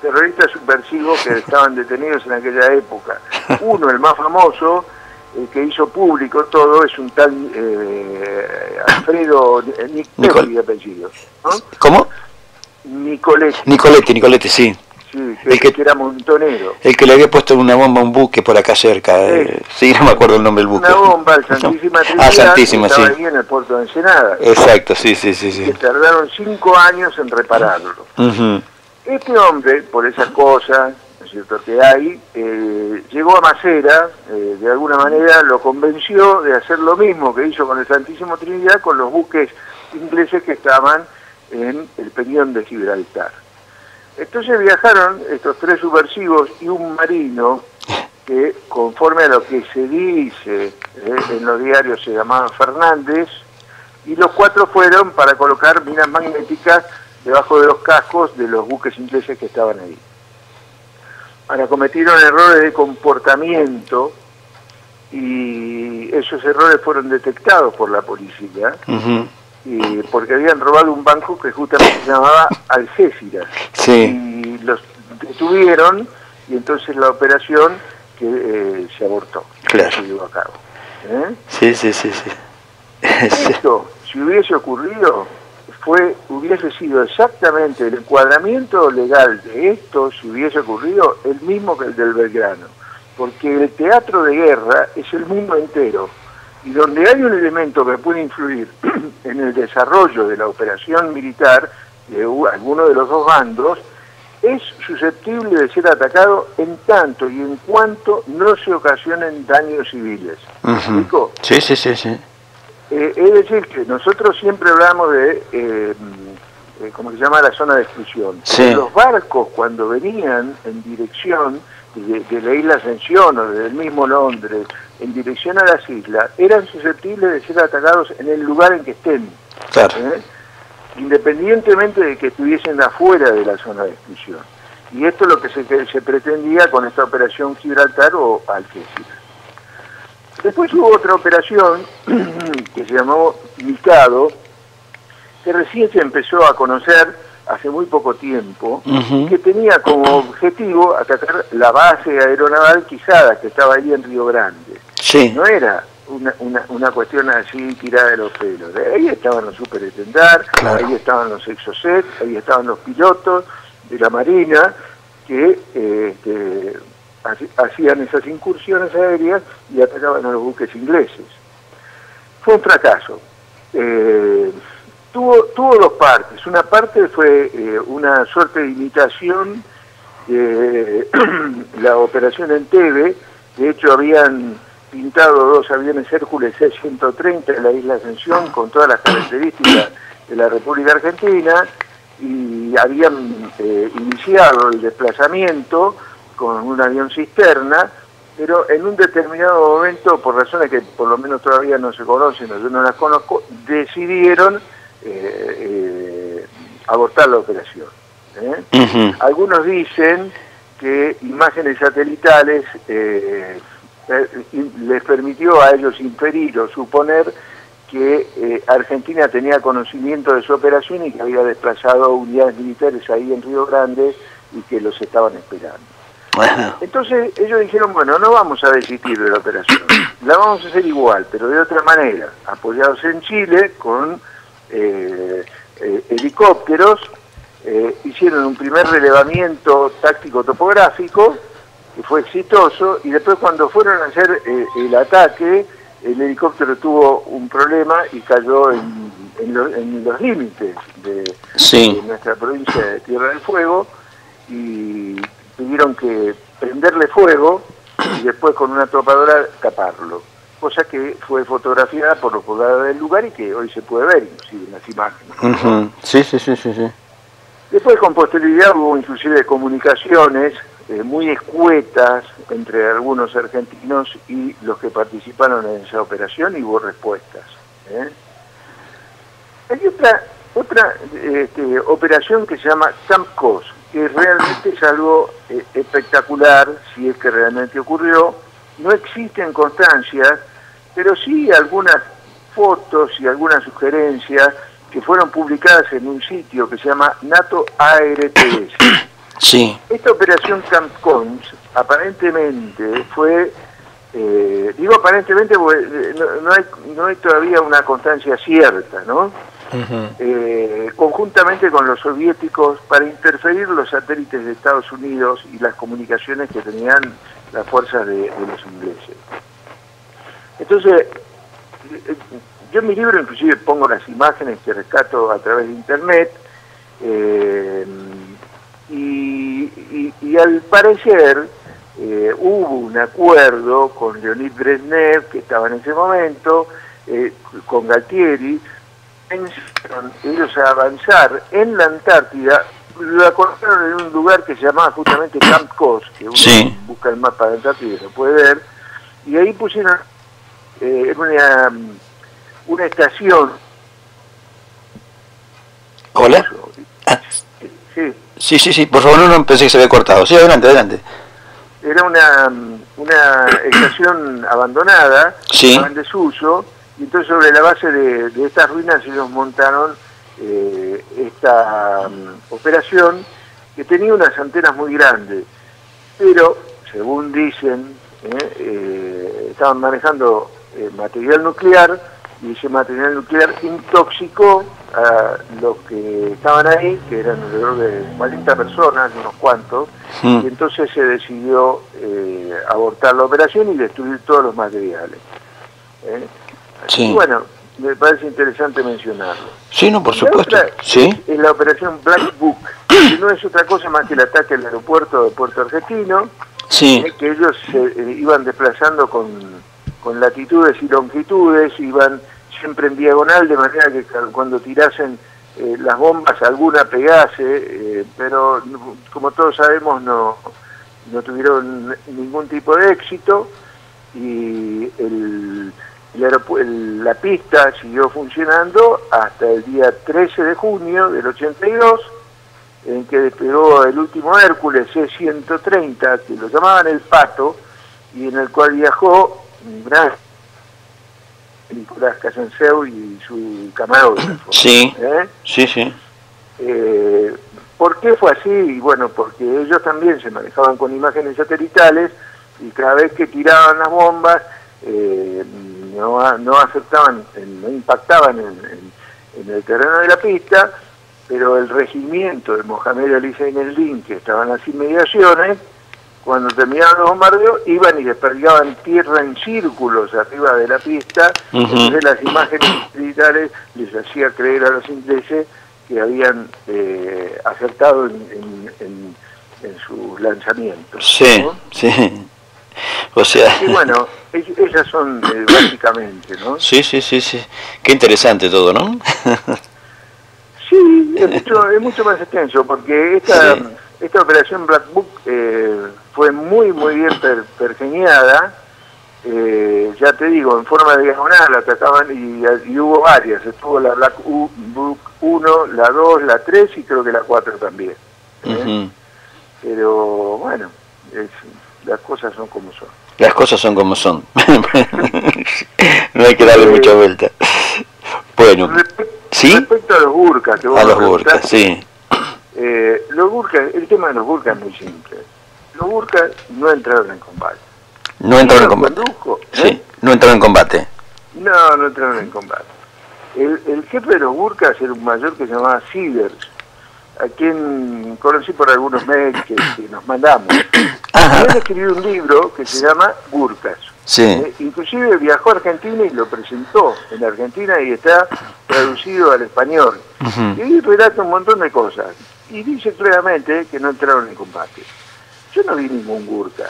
Speaker 2: terroristas subversivos que estaban detenidos en aquella época. Uno, el más famoso, que hizo público todo, es un tal Alfredo Nicoletti de apellido, ¿no?
Speaker 1: ¿Cómo?
Speaker 2: Nicoletti,
Speaker 1: sí.
Speaker 2: Sí, que era montonero.
Speaker 1: El que le había puesto una bomba a un buque por acá cerca. Sí, no me acuerdo el nombre del buque.
Speaker 2: Una bomba al Santísima Trinidad,
Speaker 1: Santísima,
Speaker 2: que estaba ahí en el puerto de Ensenada.
Speaker 1: Exacto, sí.
Speaker 2: Que tardaron 5 años en repararlo. Este hombre, por esas cosas, ¿no es cierto?, que hay, llegó a Macera, de alguna manera lo convenció de hacer lo mismo que hizo con el Santísimo Trinidad con los buques ingleses que estaban en el peñón de Gibraltar. Entonces viajaron estos 3 subversivos y un marino que, conforme a lo que se dice en los diarios, se llamaba Fernández, y los 4 fueron para colocar minas magnéticas debajo de los cascos de los buques ingleses que estaban ahí. Ahora, cometieron errores de comportamiento y esos errores fueron detectados por la policía, porque habían robado un banco que justamente se llamaba Algeciras.
Speaker 1: Sí.
Speaker 2: Y detuvieron y entonces la operación que se abortó.
Speaker 1: Claro.
Speaker 2: Se llevó a cabo.
Speaker 1: Sí.
Speaker 2: Esto, si hubiese ocurrido, hubiese sido exactamente el encuadramiento legal de esto, si hubiese ocurrido, el mismo que el del Belgrano. Porque el teatro de guerra es el mundo entero. Y donde hay un elemento que puede influir en el desarrollo de la operación militar de alguno de los dos bandos, es susceptible de ser atacado en tanto y en cuanto no se ocasionen daños civiles. ¿Me explico?
Speaker 1: Sí.
Speaker 2: Es decir, que nosotros siempre hablamos de, ¿cómo se llama?, la zona de exclusión.
Speaker 1: Sí.
Speaker 2: Los barcos, cuando venían en dirección de la isla Ascensión o del mismo Londres, en dirección a las islas, eran susceptibles de ser atacados en el lugar en que estén.
Speaker 1: Claro.
Speaker 2: Independientemente de que estuviesen afuera de la zona de exclusión. Y esto es lo que se pretendía con esta operación Gibraltar o Algeciras. Después hubo otra operación que se llamó Mikado, que recién se empezó a conocer hace muy poco tiempo, que tenía como objetivo atacar la base aeronaval Quijada, que estaba ahí en Río Grande.
Speaker 1: Sí.
Speaker 2: No era una cuestión así tirada de los pelos. Ahí estaban los superintendentes, claro. Ahí estaban los Exocet, ahí estaban los pilotos de la Marina que hacían esas incursiones aéreas y atacaban a los buques ingleses. Fue un fracaso. Tuvo dos partes. Una parte fue una suerte de imitación de la operación Entebbe. De hecho, habían pintado dos aviones Hércules C-130 en la isla Ascensión con todas las características de la República Argentina y habían iniciado el desplazamiento con un avión cisterna, pero en un determinado momento, por razones que por lo menos todavía no se conocen o yo no las conozco, decidieron abortar la operación. Algunos dicen que imágenes satelitales les permitió a ellos inferir o suponer que Argentina tenía conocimiento de su operación y que había desplazado unidades militares ahí en Río Grande y que los estaban esperando. Bueno. Entonces ellos dijeron, bueno, no vamos a desistir de la operación, la vamos a hacer igual, pero de otra manera, apoyados en Chile con helicópteros, hicieron un primer relevamiento táctico topográfico que fue exitoso, y después cuando fueron a hacer el ataque, el helicóptero tuvo un problema y cayó en los límites de nuestra provincia de Tierra del Fuego, y tuvieron que prenderle fuego y después con una topadora taparlo, cosa que fue fotografiada por los pobladores del lugar y que hoy se puede ver inclusive en las imágenes.
Speaker 1: Sí.
Speaker 2: Después con posterioridad hubo inclusive comunicaciones muy escuetas entre algunos argentinos y los que participaron en esa operación, y hubo respuestas. Hay otra operación que se llama Camp Cos, que realmente es algo espectacular, si es que realmente ocurrió. No existen constancias, pero sí algunas fotos y algunas sugerencias que fueron publicadas en un sitio que se llama NATO ARTS.
Speaker 1: Sí.
Speaker 2: Esta operación Camp Cons aparentemente fue, digo aparentemente porque no hay todavía una constancia cierta, ¿no? Conjuntamente con los soviéticos para interferir los satélites de Estados Unidos y las comunicaciones que tenían las fuerzas de los ingleses. Entonces, yo en mi libro inclusive pongo las imágenes que rescato a través de internet, y al parecer hubo un acuerdo con Leonid Brezhnev, que estaba en ese momento, con Galtieri. Pensaron ellos a avanzar en la Antártida, lo acordaron en un lugar que se llamaba justamente Camp Cos, que uno busca el mapa de la Antártida y lo puede ver, y ahí pusieron una estación.
Speaker 1: ¿Hola? Sí, por favor, no pensé que se había cortado. Sí, adelante.
Speaker 2: Era una estación abandonada, en desuso, y entonces sobre la base de estas ruinas ellos montaron esta operación, que tenía unas antenas muy grandes, pero, según dicen, estaban manejando material nuclear, y ese material nuclear intoxicó a los que estaban ahí, que eran alrededor de 40 personas, unos cuantos, y entonces se decidió abortar la operación y destruir todos los materiales. Así que, bueno, me parece interesante mencionarlo.
Speaker 1: Sí, no, por supuesto.
Speaker 2: Es la operación Black Book, que no es otra cosa más que el ataque al aeropuerto de Puerto Argentino, que ellos se iban desplazando con latitudes y longitudes, iban siempre en diagonal, de manera que cuando tirasen las bombas alguna pegase, pero como todos sabemos no tuvieron ningún tipo de éxito, y la pista siguió funcionando hasta el día 13 de junio del 82, en que despegó el último Hércules C-130, que lo llamaban el Pato, y en el cual viajó un gran Nicolás Casanseu y su camarógrafo.
Speaker 1: Sí.
Speaker 2: ¿Por qué fue así? Y bueno, porque ellos también se manejaban con imágenes satelitales, y cada vez que tiraban las bombas no afectaban, no impactaban en el terreno de la pista, pero el regimiento de Mohamed Ali Zein el-Din, que estaban en las inmediaciones, cuando terminaban los bombardeos, iban y desperdigaban tierra en círculos arriba de la pista. Entonces las imágenes militares les hacía creer a los ingleses que habían acertado en sus lanzamientos.
Speaker 1: Sí,
Speaker 2: ¿no?
Speaker 1: Sí. O sea...
Speaker 2: Y bueno, esas son básicamente, ¿no?
Speaker 1: Sí. Qué interesante todo, ¿no?
Speaker 2: Sí, es mucho más extenso, porque esta operación Black Book fue muy bien pergeñada. Ya te digo, en forma de diagonal atacaban, y hubo varias. Estuvo la Black Book 1, la 2, la 3 y creo que la 4 también. Pero bueno, las cosas son como son.
Speaker 1: Las cosas son como son. No hay que darle mucha vuelta. Bueno,
Speaker 2: respecto a los burkas,
Speaker 1: a los burkas,
Speaker 2: los burkas, el tema de los burkas es muy simple. Los burkas no entraron en combate.
Speaker 1: No entraron en combate. No entraron en combate.
Speaker 2: No entraron en combate. El jefe de los burkas era un mayor que se llamaba Siders, a quien conocí por algunos mails que nos mandamos. Y él escribió un libro que se llama Burkas. Inclusive viajó a Argentina y lo presentó en Argentina, y está traducido al español. Y ahí relata un montón de cosas. Y dice claramente que no entraron en combate. Yo no vi ningún burka,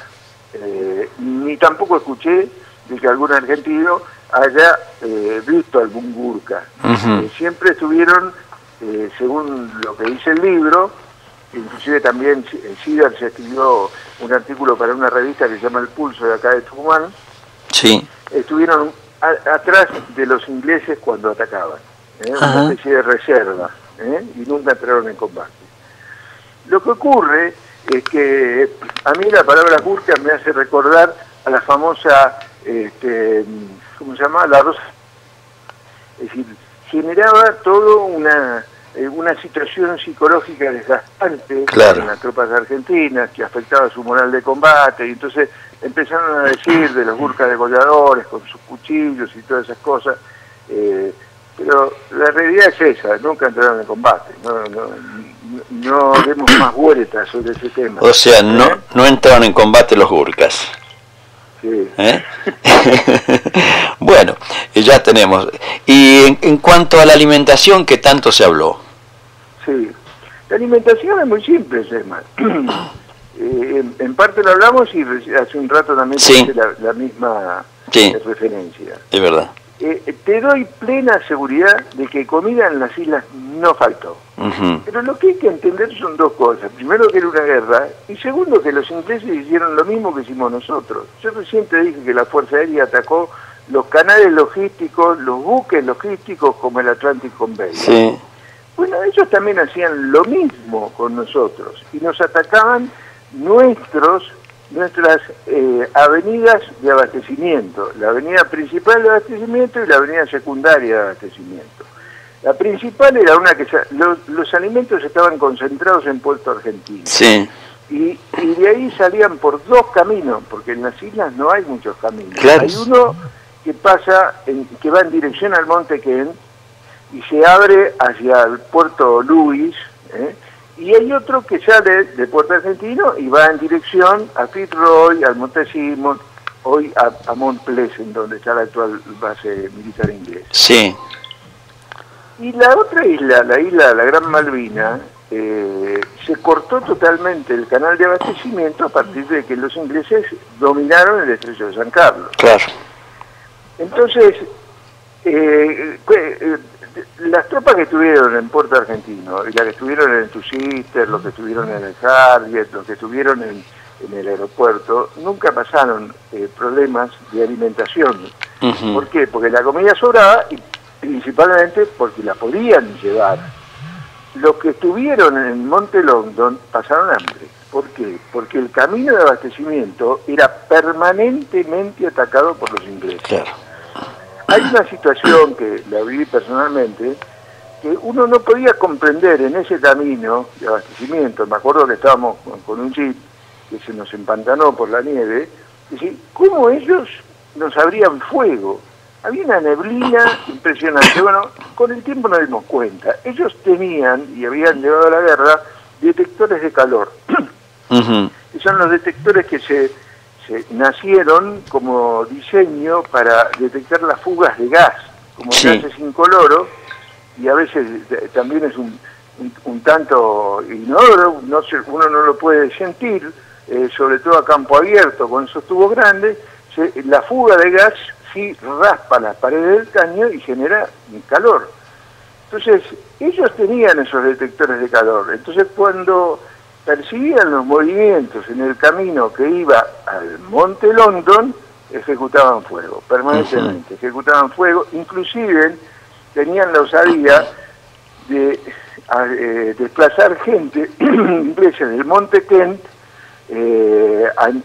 Speaker 2: ni tampoco escuché de que algún argentino haya visto algún burka. Siempre estuvieron, según lo que dice el libro, inclusive también Siders se escribió un artículo para una revista que se llama El Pulso, de acá de Tucumán. Estuvieron atrás de los ingleses cuando atacaban, una especie de reserva, y nunca entraron en combate. Lo que ocurre es que a mí la palabra burka me hace recordar a la famosa, ¿cómo se llama? La rosa. Es decir, generaba todo una situación psicológica desgastante en las tropas argentinas, que afectaba su moral de combate, y entonces empezaron a decir de los burkas degolladores con sus cuchillos y todas esas cosas, pero la realidad es esa, nunca entraron en combate, no demos más vueltas sobre ese tema.
Speaker 1: O sea, no entraron en combate los burkas. Bueno, ya tenemos. Y en cuanto a la alimentación, ¿qué tanto se habló?
Speaker 2: La alimentación es muy simple, Sema. En parte lo hablamos, y hace un rato también hice la misma referencia.
Speaker 1: Es verdad.
Speaker 2: Te doy plena seguridad de que comida en las islas no faltó. Pero lo que hay que entender son dos cosas. Primero, que era una guerra, y segundo, que los ingleses hicieron lo mismo que hicimos nosotros. Yo recién te dije que la Fuerza Aérea atacó los canales logísticos, los buques logísticos, como el Atlantic Conveyor. Bueno, ellos también hacían lo mismo con nosotros, y nos atacaban nuestras avenidas de abastecimiento, la avenida principal de abastecimiento y la avenida secundaria de abastecimiento. La principal era una que los alimentos estaban concentrados en Puerto Argentino.
Speaker 1: Sí.
Speaker 2: Y de ahí salían por dos caminos, porque en las islas no hay muchos caminos.
Speaker 1: Claro.
Speaker 2: Hay uno que pasa, que va en dirección al Monte Kent y se abre hacia el Puerto Luis, y hay otro que sale de Puerto Argentino y va en dirección a Fitzroy, al Monte Simon, hoy a Mont Pleasant, donde está la actual base militar inglesa.
Speaker 1: Sí.
Speaker 2: Y la otra isla, la Gran Malvina, se cortó totalmente el canal de abastecimiento a partir de que los ingleses dominaron el estrecho de San Carlos.
Speaker 1: Claro.
Speaker 2: Entonces, las tropas que estuvieron en Puerto Argentino, y las que estuvieron en el Two-Sisters, los que estuvieron en el Harriet, los que estuvieron en el aeropuerto, nunca pasaron problemas de alimentación.
Speaker 1: Uh-huh.
Speaker 2: ¿Por qué? Porque la comida sobraba y principalmente porque la podían llevar. Los que estuvieron en Monte London pasaron hambre. ¿Por qué? Porque el camino de abastecimiento era permanentemente atacado por los ingleses.
Speaker 1: Claro.
Speaker 2: Hay una situación que la viví personalmente, que uno no podía comprender en ese camino de abastecimiento. Me acuerdo que estábamos con un jeep que se nos empantanó por la nieve, y decir, ¿cómo ellos nos abrían fuego? Había una neblina impresionante. Bueno, con el tiempo nos dimos cuenta. Ellos tenían, y habían llevado a la guerra, detectores de calor.
Speaker 1: Uh-huh.
Speaker 2: Y son los detectores que se nacieron como diseño para detectar las fugas de gas, como
Speaker 1: sí.
Speaker 2: gases incoloros, y a veces también es un tanto inodoro, uno no lo puede sentir, sobre todo a campo abierto, con esos tubos grandes, la fuga de gas sí raspa las paredes del caño y genera calor. Entonces, ellos tenían esos detectores de calor. Entonces, cuando percibían los movimientos en el camino que iba al Monte London, ejecutaban fuego, permanentemente. Uh-huh. Ejecutaban fuego, inclusive tenían la osadía de desplazar gente inglesa del Monte Kent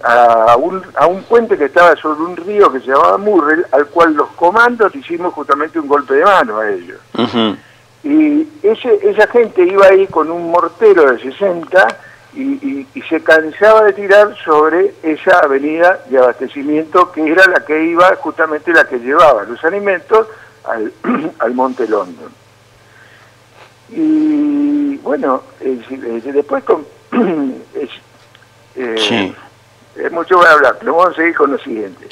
Speaker 2: a un puente que estaba sobre un río que se llamaba Murrell, al cual los comandos hicimos justamente un golpe de mano a ellos. Uh-huh. Y esa gente iba ahí con un mortero de 60 y se cansaba de tirar sobre esa avenida de abastecimiento que era la que iba, justamente la que llevaba los alimentos al Monte London. Y bueno, después
Speaker 1: sí.
Speaker 2: Es mucho para hablar, pero vamos a seguir con lo siguiente.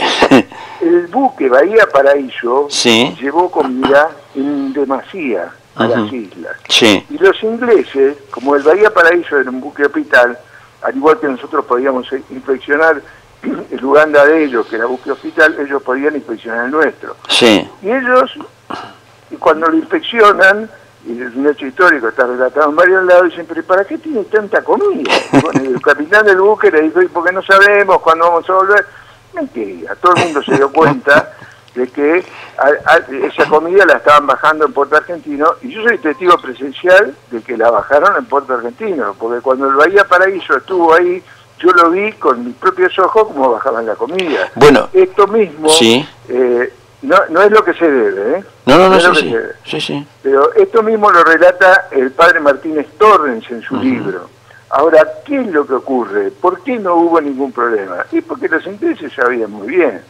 Speaker 2: El buque Bahía Paraíso
Speaker 1: sí.
Speaker 2: llevó comida en demasía a
Speaker 1: uh-huh.
Speaker 2: las islas.
Speaker 1: Sí.
Speaker 2: Y los ingleses, como el Bahía Paraíso era un buque hospital, al igual que nosotros podíamos inspeccionar el Uganda de ellos, que era buque hospital, ellos podían inspeccionar el nuestro.
Speaker 1: Sí.
Speaker 2: Y ellos, cuando lo inspeccionan, y es un hecho histórico, está relatado en varios lados, dicen, pero ¿para qué tiene tanta comida? Y bueno, el capitán del buque le dijo, ¿y por qué no sabemos cuándo vamos a volver? Mentira, todo el mundo se dio cuenta de que esa comida la estaban bajando en Puerto Argentino, y yo soy testigo presencial de que la bajaron en Puerto Argentino, porque cuando el Bahía Paraíso estuvo ahí, yo lo vi con mis propios ojos cómo bajaban la comida.
Speaker 1: Bueno,
Speaker 2: esto mismo
Speaker 1: sí.
Speaker 2: No es lo que se debe, ¿eh?
Speaker 1: No,
Speaker 2: sí. Pero esto mismo lo relata el padre Martínez Torrens en su uh-huh. libro. Ahora, ¿qué es lo que ocurre? ¿Por qué no hubo ningún problema? Y porque los ingleses sabían muy bien.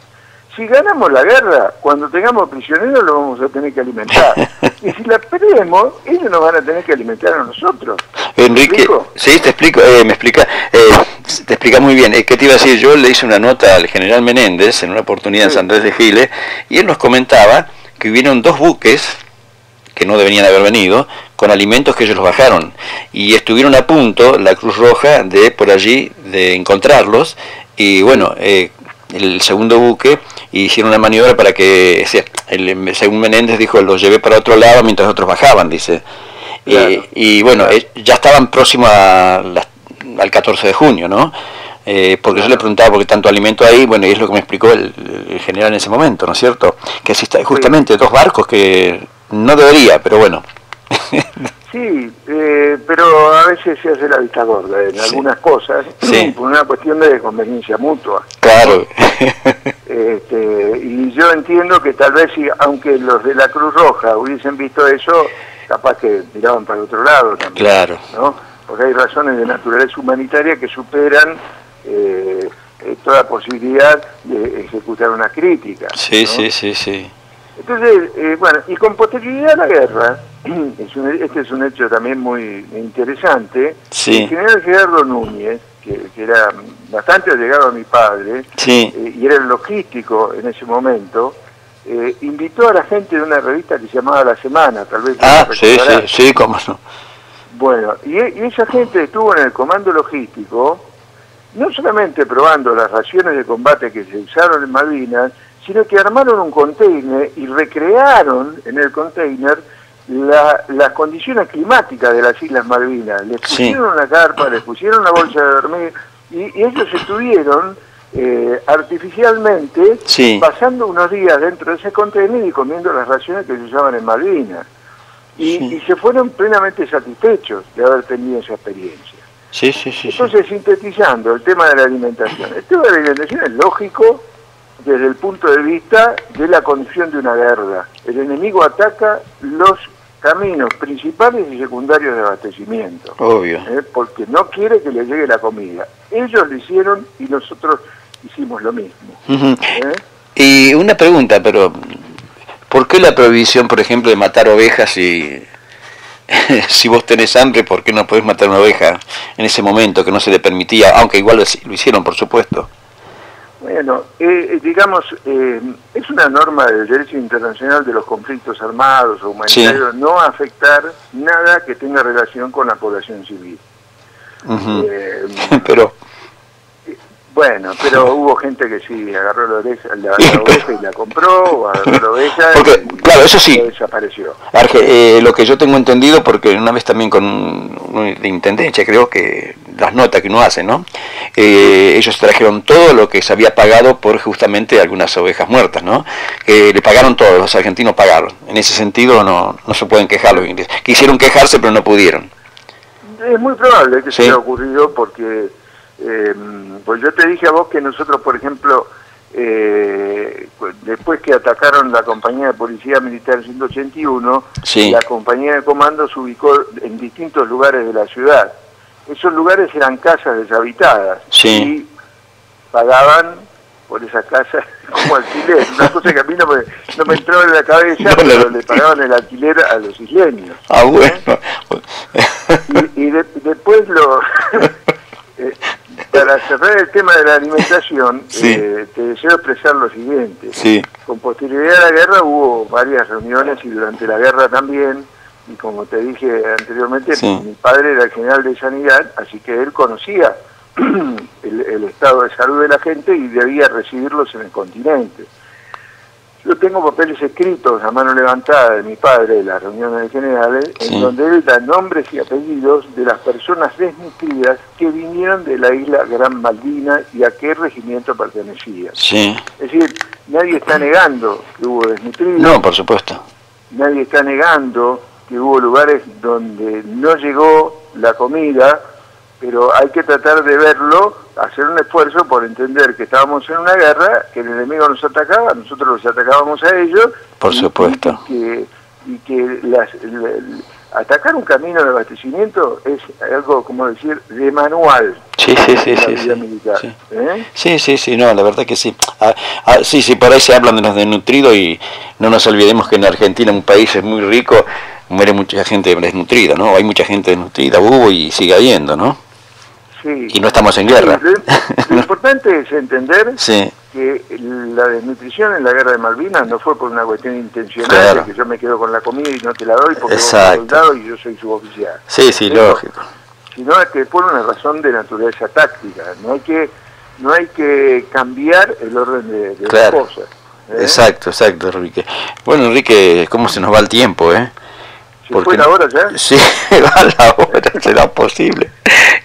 Speaker 2: Si ganamos la guerra, cuando tengamos prisioneros los vamos a tener que alimentar. Y si la perdemos, ellos nos van a tener que alimentar a nosotros.
Speaker 1: Enrique, sí, te explico, te explica muy bien. ¿Qué te iba a decir? Yo le hice una nota al general Menéndez en una oportunidad en San Andrés de Giles, y él nos comentaba que hubieron 2 buques que no deberían haber venido, con alimentos que ellos los bajaron, y estuvieron a punto, la Cruz Roja, de por allí, de encontrarlos, y bueno, el segundo buque hicieron una maniobra para que, según Menéndez dijo, los llevé para otro lado mientras otros bajaban, dice. Claro. Y bueno, ya estaban próximos al 14 de junio, ¿no? Porque claro. Yo le preguntaba por qué tanto alimento ahí, bueno, y es lo que me explicó el general en ese momento, ¿no es cierto? Que así está, justamente 2 barcos que no debería, pero bueno.
Speaker 2: Sí, pero a veces se hace la vista gorda en algunas cosas, por una cuestión de conveniencia mutua.
Speaker 1: Claro.
Speaker 2: Y yo entiendo que tal vez, aunque los de la Cruz Roja hubiesen visto eso, capaz que miraban para otro lado también.
Speaker 1: Claro.
Speaker 2: ¿No? Porque hay razones de naturaleza humanitaria que superan toda posibilidad de ejecutar una crítica.
Speaker 1: Sí,
Speaker 2: ¿no?
Speaker 1: sí.
Speaker 2: Entonces, bueno, y con posterioridad a la guerra, este es un hecho también muy interesante,
Speaker 1: sí.
Speaker 2: El general Gerardo Núñez, que era bastante allegado a mi padre,
Speaker 1: sí.
Speaker 2: Y era el logístico en ese momento, invitó a la gente de una revista que se llamaba La Semana, tal vez...
Speaker 1: sí, cómo no.
Speaker 2: Bueno, y esa gente estuvo en el comando logístico, no solamente probando las raciones de combate que se usaron en Malvinas, sino que armaron un container y recrearon en el container las condiciones climáticas de las Islas Malvinas. Les pusieron una carpa, les pusieron una bolsa de dormir, y ellos estuvieron artificialmente pasando unos días dentro de ese container y comiendo las raciones que se usaban en Malvinas. Y se fueron plenamente satisfechos de haber tenido esa experiencia. Entonces, sintetizando el tema de la alimentación. El tema de la alimentación es lógico desde el punto de vista de la condición de una guerra. El enemigo ataca los caminos principales y secundarios de abastecimiento.
Speaker 1: Obvio.
Speaker 2: Porque no quiere que le llegue la comida. Ellos lo hicieron y nosotros hicimos lo mismo.
Speaker 1: Y una pregunta, pero ¿por qué la prohibición, por ejemplo, de matar ovejas y... si vos tenés hambre, ¿por qué no podés matar una oveja en ese momento que no se le permitía? Aunque igual lo hicieron, por supuesto.
Speaker 2: Bueno, digamos, es una norma del derecho internacional de los conflictos armados o humanitarios no afectar nada que tenga relación con la población civil.
Speaker 1: Pero...
Speaker 2: Bueno, pero hubo gente que sí agarró la oveja y la compró, o agarró la oveja
Speaker 1: claro, eso sí.
Speaker 2: Desapareció.
Speaker 1: Lo que yo tengo entendido, porque una vez también con de intendencia, creo que las notas que uno hace, ¿no? Ellos trajeron todo lo que se había pagado por justamente algunas ovejas muertas, ¿no? Le pagaron todo, los argentinos pagaron. En ese sentido no se pueden quejar los ingleses. Quisieron quejarse, pero no pudieron.
Speaker 2: Es muy probable que se haya ocurrido porque... pues yo te dije a vos que nosotros, por ejemplo, después que atacaron la compañía de policía militar 181, la compañía de comando se ubicó en distintos lugares de la ciudad. Esos lugares eran casas deshabitadas y pagaban por esas casas como alquiler, una cosa que a mí no me entró en la cabeza, pero le pagaban el alquiler a los isleños. Y después para cerrar el tema de la alimentación, te deseo expresar lo siguiente. Con posterioridad a la guerra hubo varias reuniones y durante la guerra también, y como te dije anteriormente, mi padre era el general de sanidad, así que él conocía el estado de salud de la gente y debía recibirlos en el continente. Yo tengo papeles escritos a mano levantada de mi padre de las reuniones de generales, en donde él da nombres y apellidos de las personas desnutridas que vinieron de la isla Gran Malvina y a qué regimiento pertenecían. Es decir, nadie está negando que hubo desnutridos.
Speaker 1: No, por supuesto.
Speaker 2: Nadie está negando que hubo lugares donde no llegó la comida, pero hay que tratar de verlo, hacer un esfuerzo por entender que estábamos en una guerra, que el enemigo nos atacaba, nosotros los atacábamos a ellos.
Speaker 1: Por supuesto.
Speaker 2: Y que atacar un camino de abastecimiento es algo, como decir, de manual. Militar.
Speaker 1: No, la verdad que sí. Por ahí se hablan de los desnutridos y no nos olvidemos que en Argentina, un país muy rico, muere mucha gente desnutrida, ¿no? Hay mucha gente desnutrida, hubo y sigue habiendo, ¿no? Y no estamos en guerra.
Speaker 2: Lo importante es entender que la desnutrición en la guerra de Malvinas no fue por una cuestión intencional, de que yo me quedo con la comida y no te la doy porque vos sos soldado y yo soy suboficial.
Speaker 1: Lógico.
Speaker 2: Sino que por una razón de naturaleza táctica. No hay que cambiar el orden de las cosas.
Speaker 1: Exacto, Enrique. Bueno, Enrique, ¿cómo se nos va el tiempo,
Speaker 2: ¿Se fue la hora ya?
Speaker 1: Sí, va la hora, será posible.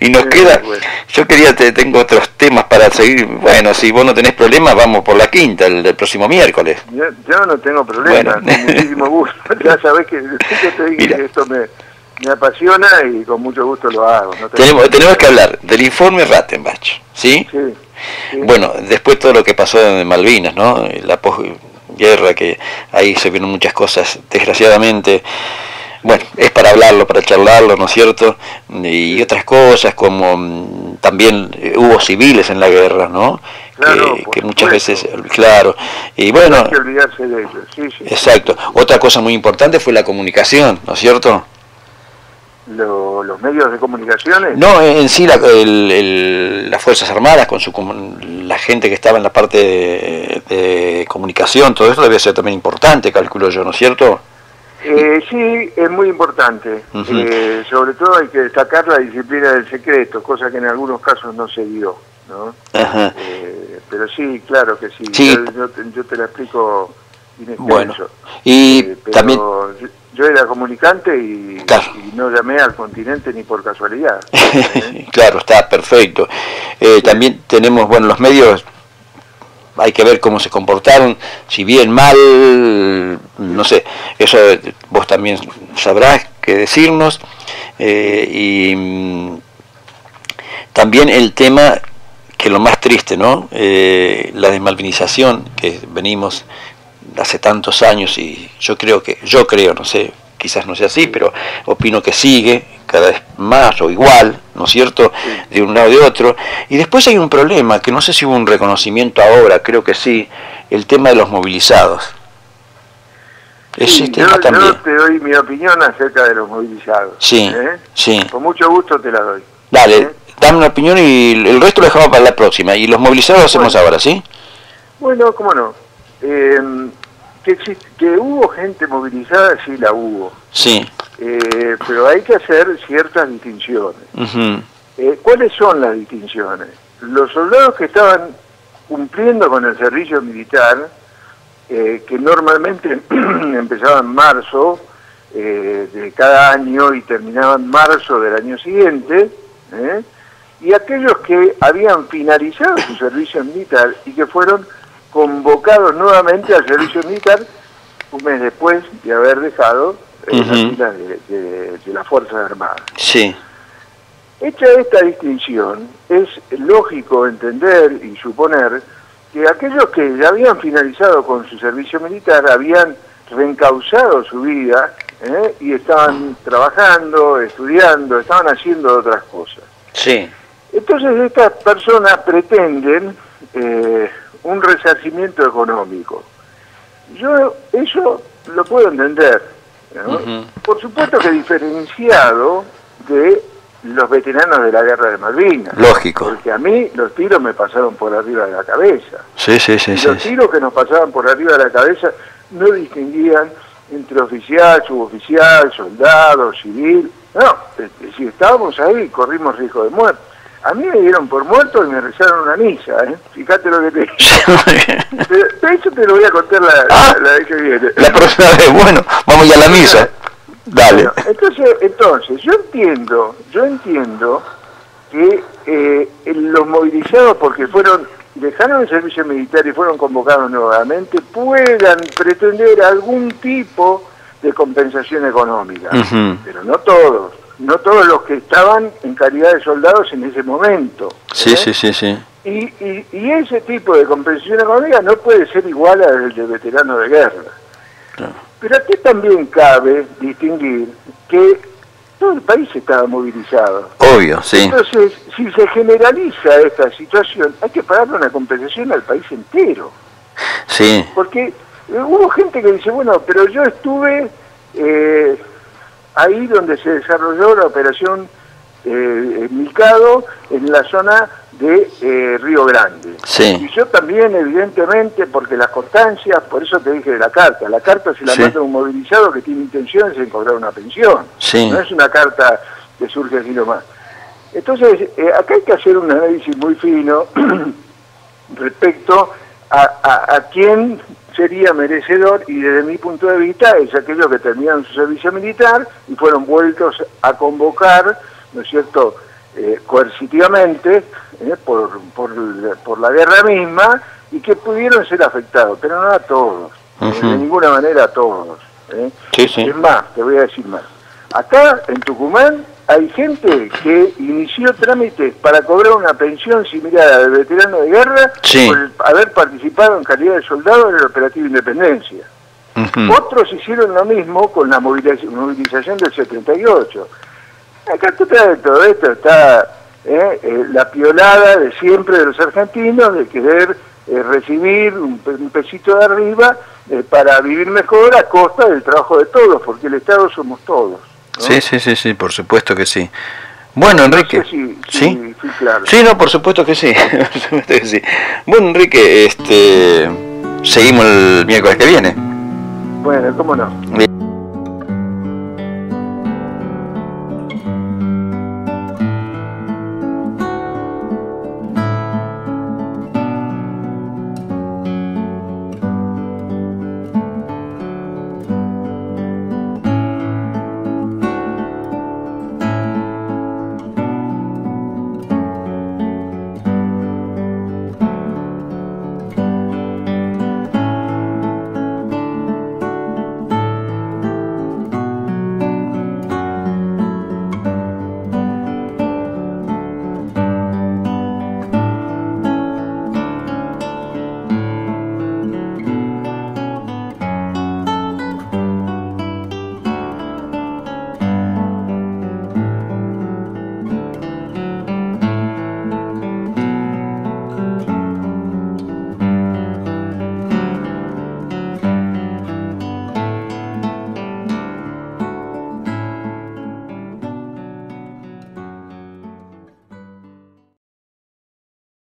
Speaker 1: Y nos queda, yo tengo otros temas para seguir. Bueno, si vos no tenés problemas, vamos por la quinta, el próximo miércoles.
Speaker 2: Yo no tengo problema, con muchísimo gusto. Ya sabés que yo te dije que esto me apasiona y con mucho gusto lo hago. Tenemos
Speaker 1: que hablar del informe Rattenbach, ¿sí?
Speaker 2: Sí.
Speaker 1: Bueno, después todo lo que pasó en Malvinas, ¿no? La posguerra, que ahí se vieron muchas cosas, desgraciadamente. Bueno, es para hablarlo, para charlarlo, ¿no es cierto? Y otras cosas como también hubo civiles en la guerra, ¿no?
Speaker 2: Claro,
Speaker 1: que muchas veces, claro, y bueno,
Speaker 2: no hay que olvidarse de ellos. Sí, sí,
Speaker 1: exacto. Otra cosa muy importante fue la comunicación, ¿no es cierto?
Speaker 2: Los medios de comunicaciones.
Speaker 1: No, en sí las Fuerzas Armadas, la gente que estaba en la parte de comunicación, todo eso debe ser también importante, calculo yo, ¿no es cierto?
Speaker 2: Sí, es muy importante. Sobre todo hay que destacar la disciplina del secreto, cosa que en algunos casos no se dio, ¿no? Pero sí, claro que sí.
Speaker 1: Sí.
Speaker 2: Yo te la explico inextenso.
Speaker 1: Bueno, y
Speaker 2: pero
Speaker 1: también...
Speaker 2: Yo era comunicante y,
Speaker 1: claro.
Speaker 2: y no llamé al continente ni por casualidad.
Speaker 1: Claro, está perfecto. También tenemos, bueno, los medios... Hay que ver cómo se comportaron, si bien mal, no sé, eso vos también sabrás qué decirnos. Y también el tema, que lo más triste, ¿no? La desmalvinización, que venimos hace tantos años, y yo creo, no sé, quizás no sea así, pero opino que sigue cada vez más o igual, ¿no es cierto?, de un lado y de otro. Y después hay un problema, que no sé si hubo un reconocimiento ahora, creo que sí, el tema de los movilizados.
Speaker 2: Sí, yo te doy mi opinión acerca de los movilizados.
Speaker 1: Sí, sí.
Speaker 2: Con mucho gusto te la doy.
Speaker 1: Dale, dame una opinión y el resto lo dejamos para la próxima. Y los movilizados lo hacemos ahora, ¿sí?
Speaker 2: Bueno, cómo no. Que hubo gente movilizada, sí la hubo.
Speaker 1: Sí.
Speaker 2: Pero hay que hacer ciertas distinciones. ¿Cuáles son las distinciones? Los soldados que estaban cumpliendo con el servicio militar, que normalmente empezaban en marzo de cada año y terminaban en marzo del año siguiente, y aquellos que habían finalizado su servicio militar y que fueron convocados nuevamente al servicio militar un mes después de haber dejado las filas de las Fuerzas Armadas.
Speaker 1: Sí.
Speaker 2: Hecha esta distinción, es lógico entender y suponer que aquellos que ya habían finalizado con su servicio militar habían reencauzado su vida y estaban trabajando, estudiando, estaban haciendo otras cosas.
Speaker 1: Sí.
Speaker 2: Entonces estas personas pretenden un resarcimiento económico. Yo eso lo puedo entender, ¿no? Por supuesto que diferenciado de los veteranos de la Guerra de Malvinas.
Speaker 1: Lógico.
Speaker 2: Porque a mí los tiros me pasaron por arriba de la cabeza.
Speaker 1: Sí, sí, sí.
Speaker 2: Los tiros que nos pasaban por arriba de la cabeza no distinguían entre oficial, suboficial, soldado, civil. No, si estábamos ahí, corrimos riesgo de muerte. A mí me dieron por muerto y me rezaron una misa, Fíjate lo que te digo. De hecho te lo voy a contar la vez que viene.
Speaker 1: La próxima vez, bueno, vamos ya a la misa. Dale.
Speaker 2: Bueno, entonces yo entiendo que los movilizados, porque dejaron el servicio militar y fueron convocados nuevamente, puedan pretender algún tipo de compensación económica, pero no todos los que estaban en calidad de soldados en ese momento.
Speaker 1: Sí, sí, sí, sí.
Speaker 2: Y ese tipo de compensación económica no puede ser igual al de veterano de guerra.
Speaker 1: Claro.
Speaker 2: Pero aquí también cabe distinguir que todo el país estaba movilizado.
Speaker 1: Obvio, sí.
Speaker 2: Entonces, si se generaliza esta situación, hay que pagarle una compensación al país entero.
Speaker 1: Sí.
Speaker 2: Porque hubo gente que dice, bueno, pero yo estuve ahí donde se desarrolló la operación Mikado, en la zona de Río Grande.
Speaker 1: Sí.
Speaker 2: Y yo también, evidentemente, porque las constancias, por eso te dije de la carta se la manda un movilizado que tiene intenciones de cobrar una pensión.
Speaker 1: Sí.
Speaker 2: No es una carta que surge así nomás. Entonces, acá hay que hacer un análisis muy fino respecto a quién sería merecedor, y desde mi punto de vista es aquellos que terminaron su servicio militar y fueron vueltos a convocar, ¿no es cierto?, coercitivamente por la guerra misma, y que pudieron ser afectados, pero no a todos, de ninguna manera a todos.
Speaker 1: Sí, sí.
Speaker 2: Es más, te voy a decir más. Acá en Tucumán hay gente que inició trámites para cobrar una pensión similar a la de veterano de guerra por haber participado en calidad de soldado en el operativo Independencia. Otros hicieron lo mismo con la movilización del 78. Acá detrás de todo esto está la piolada de siempre de los argentinos de querer recibir un pesito de arriba para vivir mejor a costa del trabajo de todos, porque el Estado somos todos, ¿no?
Speaker 1: Sí, por supuesto que sí. Bueno, Enrique,
Speaker 2: no sé ¿sí? Claro.
Speaker 1: Sí, no, por supuesto que sí. Bueno, Enrique, seguimos el miércoles que viene.
Speaker 2: Bueno, cómo no.